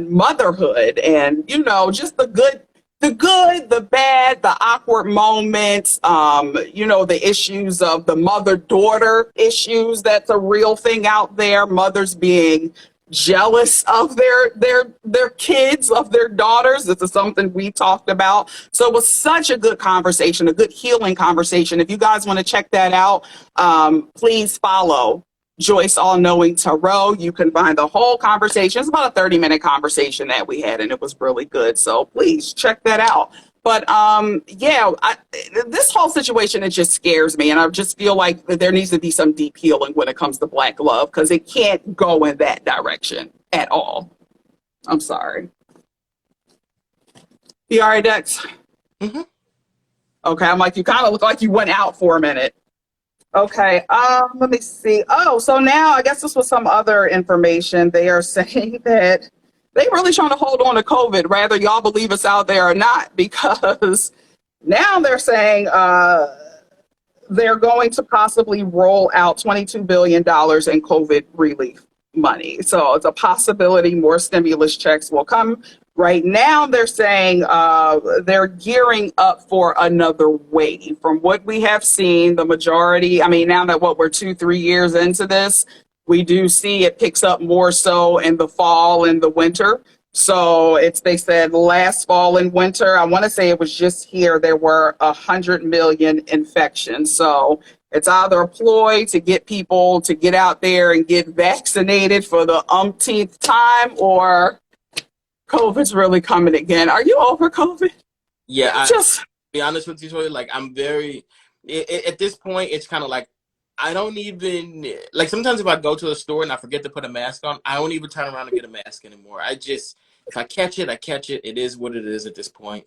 motherhood, and just the good, the bad, the awkward moments, the issues of the mother-daughter issues. That's a real thing out there. Mothers being jealous of their kids, of their daughters. This is something we talked about. So it was such a good conversation, a good healing conversation. If you guys want to check that out, please follow Joyce All Knowing Tarot. You can find the whole conversation. It's about a 30-minute conversation that we had, and it was really good. So please check that out. But this whole situation, it just scares me, and I just feel like there needs to be some deep healing when it comes to Black love, because it can't go in that direction at all. I'm sorry. You all right, Dex? Mm-hmm. Okay, I'm like, you kind of look like you went out for a minute. Okay. Let me see. Oh, so now I guess this was some other information. They are saying that they really trying to hold on to COVID, whether y'all believe it's out there or not, because now they're saying they're going to possibly roll out $22 billion in COVID relief money. So it's a possibility more stimulus checks will come. Right now, they're saying they're gearing up for another wave. From what we have seen, the majority, I mean, now that what we're 2, 3 years into this, we do see it picks up more so in the fall and the winter. So they said last fall and winter, I want to say it was just here, there were 100 million infections. So it's either a ploy to get people to get out there and get vaccinated for the umpteenth time, or COVID's really coming again. Are you over COVID? Yeah, Just be honest with you, Toy, like I'm very at this point it's kind of like I don't even like sometimes if I go to a store and I forget to put a mask on, I don't even turn around and get a mask anymore. I just if I catch it, I catch it. It is what it is at this point.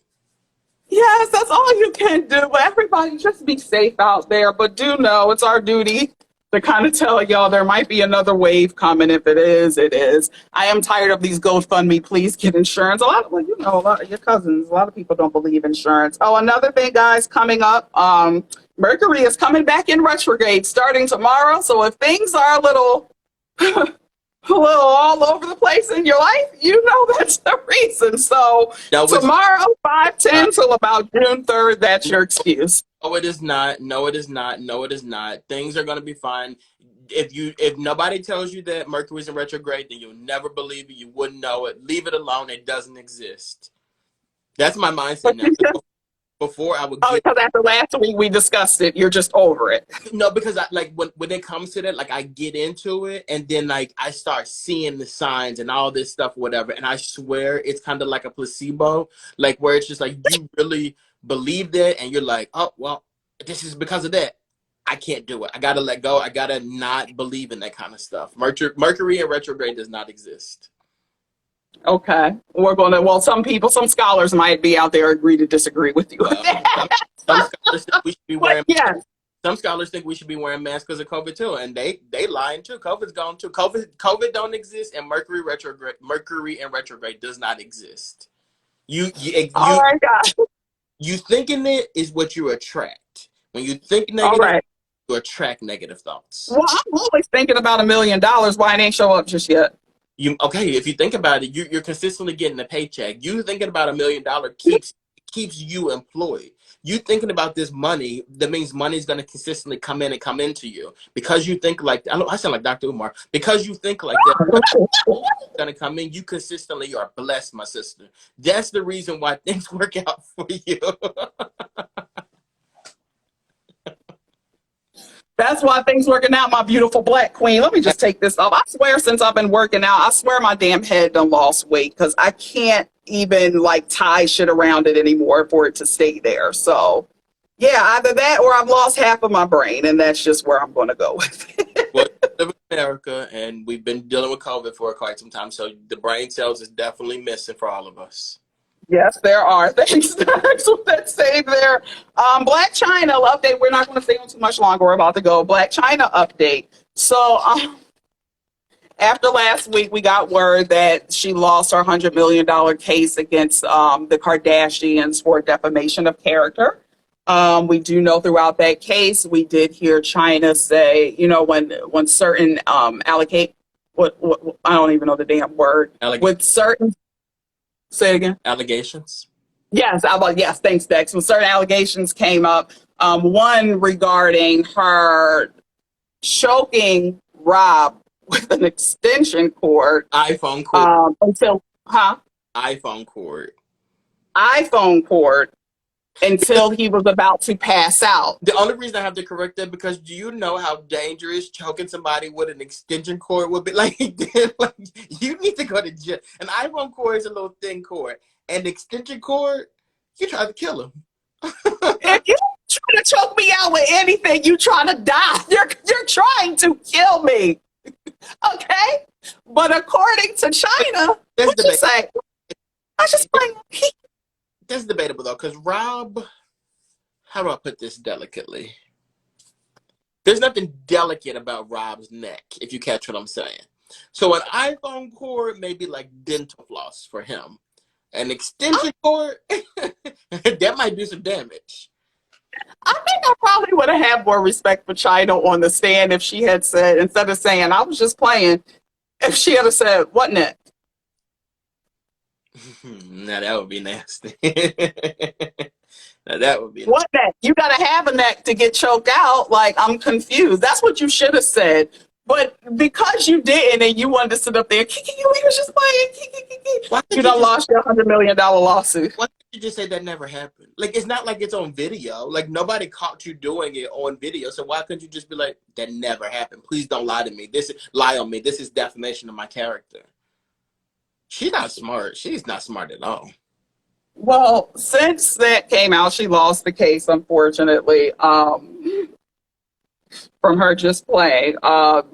yes, that's all you can do. But everybody just be safe out there. But do know it's our duty to kind of tell y'all there might be another wave coming. If it is, it is. I am tired of these GoFundMe, please get insurance. A lot of, well, you know, a lot of your cousins, a lot of people don't believe insurance. Oh, another thing, guys, coming up, Mercury is coming back in retrograde starting tomorrow. So if things are a little all over the place in your life, you know that's the reason. So No, it's tomorrow, five not. ten till about June 3rd, that's your excuse. No, it is not. No, it is not. No, it is not. Things are gonna be fine. If nobody tells you that Mercury's in retrograde, then you'll never believe it. You wouldn't know it. Leave it alone. It doesn't exist. That's my mindset But now. you just, Before I would oh, get because after last week we discussed it, you're just over it. no, because I like when it comes to that, like I get into it and then like I start seeing the signs and all this stuff, whatever. And I swear it's kind of like a placebo, like where it's just like you really believe that and you're like, oh well, this is because of that. I can't do it. I gotta let go. I gotta not believe in that kind of stuff. Mercury in retrograde does not exist. Okay. We're going to, well, some scholars might be out there agree to disagree with you. Well, some scholars think we should be But wearing yes, some scholars think we should be wearing masks because of COVID too, and they lying too. COVID's gone too. COVID don't exist, and Mercury in retrograde does not exist. all right, guys. You thinking it is what you attract. When you think All negative, right. you attract negative thoughts. Well, I'm always thinking about $1 million. Why it ain't show up just yet? You okay? If you think about it, you're consistently getting a paycheck. You thinking about $1 million keeps you employed. You thinking about this money, that means money's going to consistently come in and come into you because you think like I sound like Dr. Umar. Because you think like that, going to come in. You consistently are blessed, my sister. That's the reason why things work out for you. That's why things working out, my beautiful black queen. Let me just take this off. I swear, since I've been working out, I swear my damn head done lost weight because I can't even like tie shit around it anymore for it to stay there. So, yeah, either that or I've lost half of my brain, and that's just where I'm going to go with it. Well, we live in America, and we've been dealing with COVID for quite some time, so the brain cells is definitely missing for all of us. Yes, there are. Thanks. Thanks for that save there. Black China update. We're not going to stay on too much longer. We're about to go. Black China update. So, after last week, we got word that she lost her $100 million case against the Kardashians for defamation of character. We do know throughout that case, we did hear China say, you know, when certain allocate, what I don't even know the damn word, with certain, say it again. Allegations. Yes, yes, thanks, Dex. When certain allegations came up, one regarding her choking Rob with an extension cord. iPhone cord. iPhone cord until he was about to pass out. The only reason I have to correct that because do you know how dangerous choking somebody with an extension cord would be? Like you need to go to jail. An iPhone cord is a little thin cord. And the extension cord, you try to kill him. If you try to choke me out with anything, you trying to die. You're trying to kill me. Okay? But according to China, what you say? I just playing. That's debatable though, because Rob, how do I put this delicately? There's nothing delicate about Rob's neck, if you catch what I'm saying. So an iPhone cord may be like dental floss for him. An extension cord, that might do some damage. I think I probably would have had more respect for China on the stand if she had said, instead of saying, I was just playing, if she had said, what neck? Now that would be nasty. Now that would be What neck? You got to have a neck to get choked out. Like, I'm confused. That's what you should have said. But because you didn't and you wanted to sit up there, you was just playing. You done lost your $100 million lawsuit. Why did you just say that never happened? Like, it's not like it's on video. Like, nobody caught you doing it on video. So why couldn't you just be like, that never happened? Please don't lie to me. Lie on me. This is defamation of my character. She's not smart. She's not smart at all. Well, since that came out, she lost the case, unfortunately, from her just playing.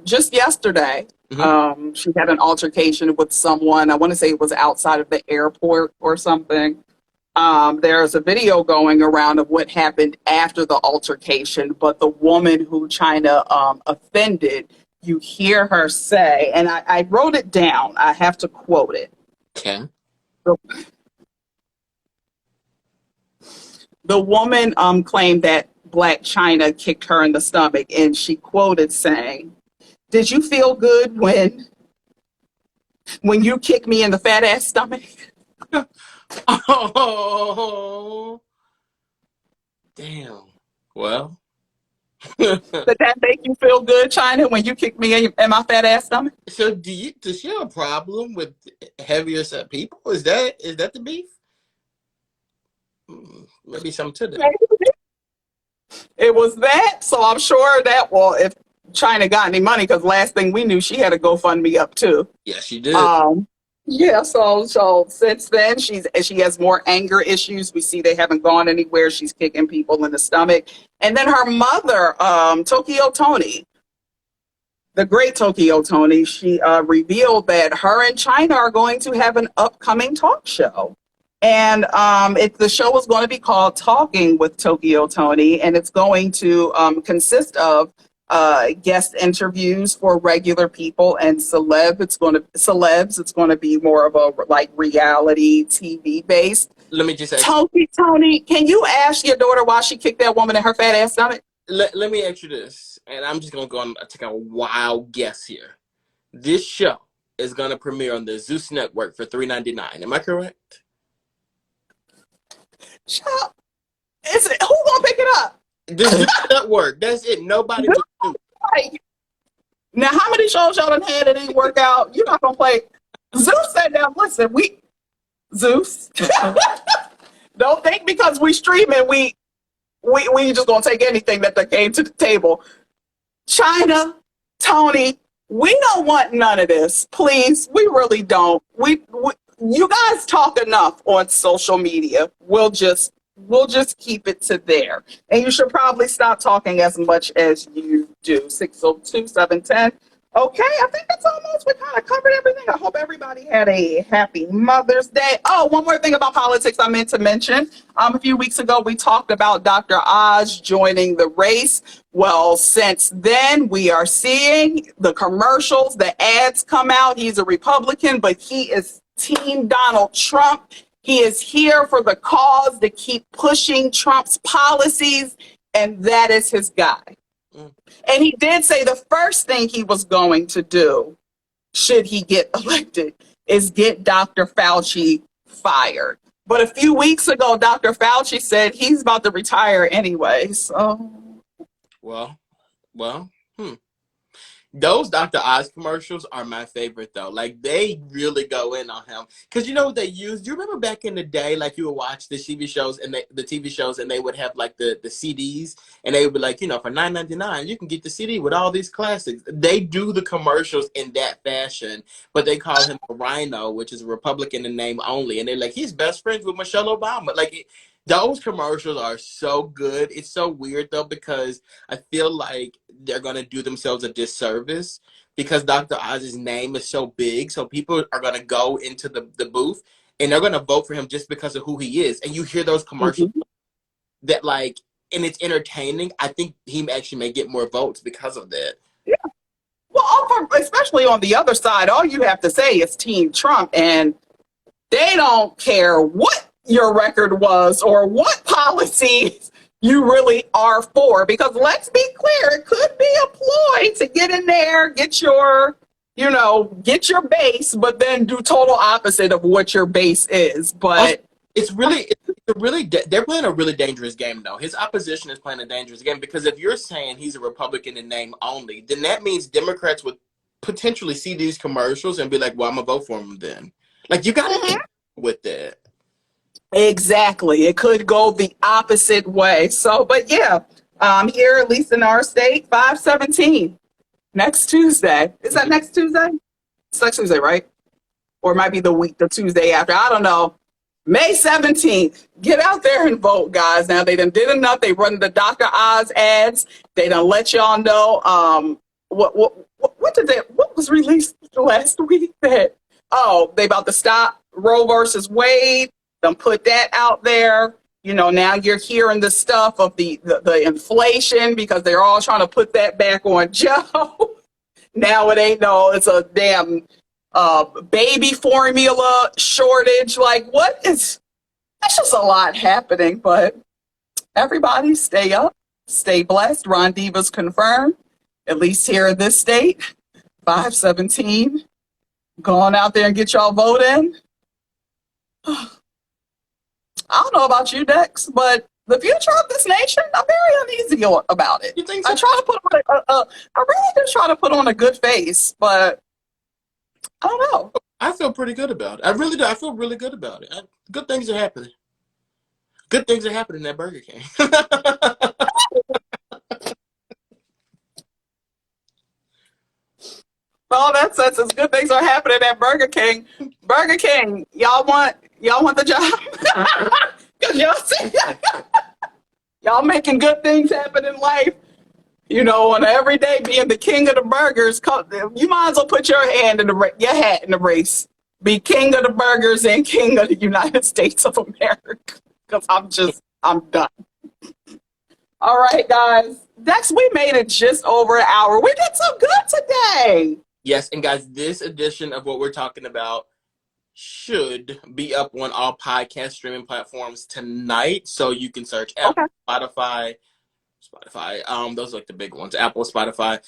Just yesterday, she had an altercation with someone. I want to say it was outside of the airport or something. There's a video going around of what happened after the altercation, but the woman who China offended, you hear her say, and I wrote it down. I have to quote it. Okay. The woman claimed that Black China kicked her in the stomach, and she quoted saying, "Did you feel good when you kicked me in the fat ass stomach?" Oh, damn. Well. Did that make you feel good, China, when you kicked me in my fat ass stomach? So does she have a problem with heavier set people? Is that the beef? Maybe something to that. It was that, so I'm sure that, well, if China got any money, because last thing we knew, she had a GoFundMe up too. Yeah, she did. Yeah, so since then she has more anger issues. We see they haven't gone anywhere. She's kicking people in the stomach. And then her mother, Tokyo Toni, the great Tokyo Toni, she revealed that her and China are going to have an upcoming talk show. And the show is going to be called Talking with Tokyo Toni, and it's going to consist of guest interviews for regular people and celebs. It's going to be more of a like reality TV based. Let me just ask Toni, can you ask your daughter why she kicked that woman in her fat ass stomach? Let me ask you this, and I'm just gonna go and take a wild guess here. This show is gonna premiere on the Zeus Network for $3.99. Am I correct? Child, is it? Who gonna pick it up? The Zeus Network. That's it. Nobody will do. Like, now, how many shows y'all done had that ain't work out? You're not gonna play. Zeus said, "Now listen, Zeus, don't think because we streaming we just gonna take anything that they came to the table." China, Toni, we don't want none of this. Please, we really don't. You guys talk enough on social media. We'll just keep it to there. And you should probably stop talking as much as you do. 602-710. Okay, I think that's almost, we kind of covered everything. I hope everybody had a happy Mother's Day. Oh, one more thing about politics I meant to mention. A few weeks ago, we talked about Dr. Oz joining the race. Well, since then, we are seeing the commercials, the ads come out. He's a Republican, but he is Team Donald Trump. He is here for the cause to keep pushing Trump's policies, and that is his guy. And he did say the first thing he was going to do, should he get elected, is get Dr. Fauci fired. But a few weeks ago, Dr. Fauci said he's about to retire anyway. So, well. Those Dr. Oz commercials are my favorite though. Like they really go in on him because you know what they use. Do you remember back in the day, like you would watch the TV shows and the TV shows, and they would have like the CDs, and they would be like, you know, for $9.99 you can get the CD with all these classics. They do the commercials in that fashion, but they call him a rhino, which is a Republican in name only, and they're like he's best friends with Michelle Obama. Those commercials are so good. It's so weird though because I feel like they're gonna do themselves a disservice because Dr. Oz's name is so big. So people are gonna go into the booth and they're gonna vote for him just because of who he is. And you hear those commercials that like and it's entertaining, I think he actually may get more votes because of that. Yeah. Well, especially on the other side, all you have to say is Team Trump, and they don't care what your record was or what policies you really are for. Because let's be clear, it could be a ploy to get in there, get your base, but then do total opposite of what your base is. But they're playing a really dangerous game, though. His opposition is playing a dangerous game, because if you're saying he's a Republican in name only, then that means Democrats would potentially see these commercials and be like, well, I'm gonna vote for him then. Like, you gotta be with that. Exactly. It could go the opposite way. So, but yeah, here, at least in our state, 5/17, next Tuesday. Is that next Tuesday? It's next Tuesday, right? Or it might be the Tuesday after. I don't know. May 17th. Get out there and vote, guys. Now, they done did enough. They run the Dr. Oz ads. They done let y'all know what was released last week that, they about to stop Roe versus Wade. Done put that out there. Now you're hearing the stuff of the inflation, because they're all trying to put that back on Joe. Now it's a damn baby formula shortage. Like, that's just a lot happening. But everybody stay up, stay blessed. Ron Diva's confirmed, at least here in this state, 5/17. Go on out there and get y'all vote in. I don't know about you, Dex, but the future of this nation, I'm very uneasy about it. You think so? I really do try to put on a good face, but I don't know. I feel pretty good about it. I really do. I feel really good about it. Good things are happening. Good things are happening at Burger King. Well, that's as good things are happening at Burger King. Burger King, y'all want the job? Because y'all making good things happen in life. On every day being the king of the burgers. You might as well put your hat in the race. Be king of the burgers and king of the United States of America. Because I'm done. All right, guys. Dex, we made it just over an hour. We did so good today. Yes, and guys, this edition of what we're talking about should be up on all podcast streaming platforms tonight. So you can search Apple, Spotify. Those are like the big ones. Apple, Spotify.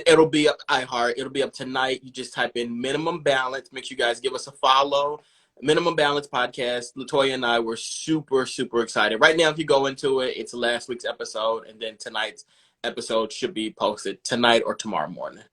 It'll be up iHeart. It'll be up tonight. You just type in Minimum Balance. Make sure you guys give us a follow. Minimum Balance Podcast. Latoya and I were super, super excited. Right now, if you go into it, it's last week's episode, and then tonight's episode should be posted tonight or tomorrow morning.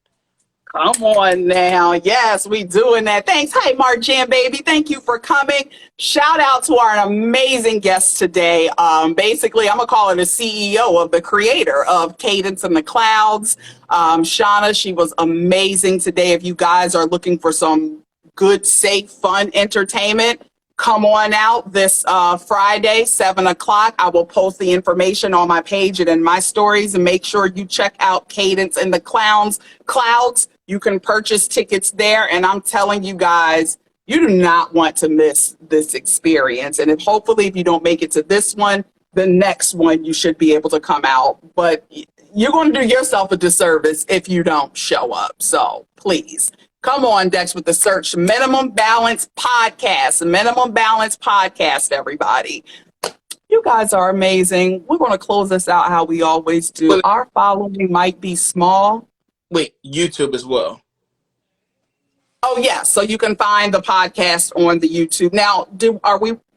Come on now. Yes, we doing that. Thanks. Hey, Mark Jam, baby. Thank you for coming. Shout out to our amazing guest today. Basically, I'm going to call her the CEO of the creator of Cadence in the Clouds. Shauna, she was amazing today. If you guys are looking for some good, safe, fun entertainment, come on out this Friday, 7 o'clock. I will post the information on my page and in my stories, and make sure you check out Cadence in the Clouds. You can purchase tickets there, and I'm telling you guys, you do not want to miss this experience. And hopefully if you don't make it to this one, the next one you should be able to come out. But you're going to do yourself a disservice if you don't show up. So please. Come on, Dex, with the search Minimum Balance Podcast. Minimum Balance Podcast, everybody. You guys are amazing. We're going to close this out how we always do. Our following might be small. Wait, YouTube as well. Oh, yeah. So you can find the podcast on the YouTube. Now,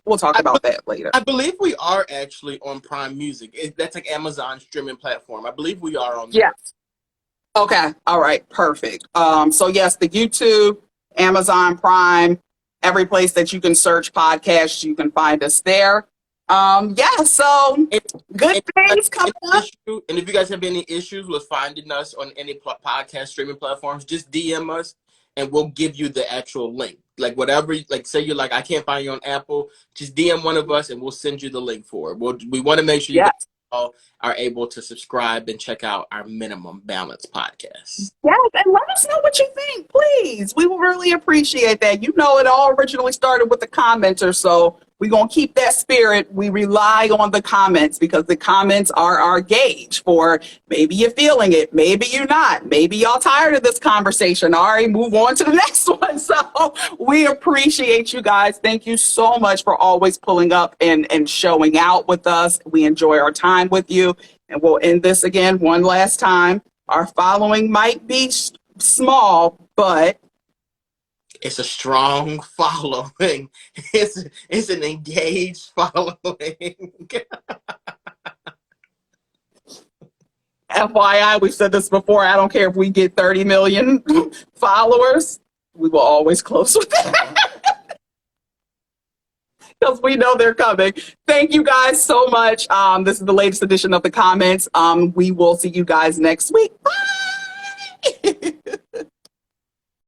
we'll talk about that later. I believe we are actually on Prime Music. That's like Amazon's streaming platform. I believe we are on there. Yes. Okay. All right. Perfect. So yes, the YouTube, Amazon Prime, every place that you can search podcasts, you can find us there. So good things coming up. And if you guys have any issues with finding us on any podcast streaming platforms, just DM us and we'll give you the actual link. Like whatever, like say you're like, I can't find you on Apple, just DM one of us and we'll send you the link for it. We want to make sure you guys all are able to subscribe and check out our Minimum Balance podcast. Yes, and let us know what you think, please. We will really appreciate that. It all originally started with the commenter, so we're going to keep that spirit. We rely on the comments because the comments are our gauge for maybe you're feeling it, maybe you're not, maybe y'all tired of this conversation. All right, move on to the next one. So we appreciate you guys. Thank you so much for always pulling up and showing out with us. We enjoy our time with you. And we'll end this again one last time. Our following might be small, but it's a strong following. It's an engaged following. FYI, we've said this before. I don't care if we get 30 million followers. We will always close with that. Because we know they're coming. Thank you guys so much. This is the latest edition of the comments. We will see you guys next week. Bye.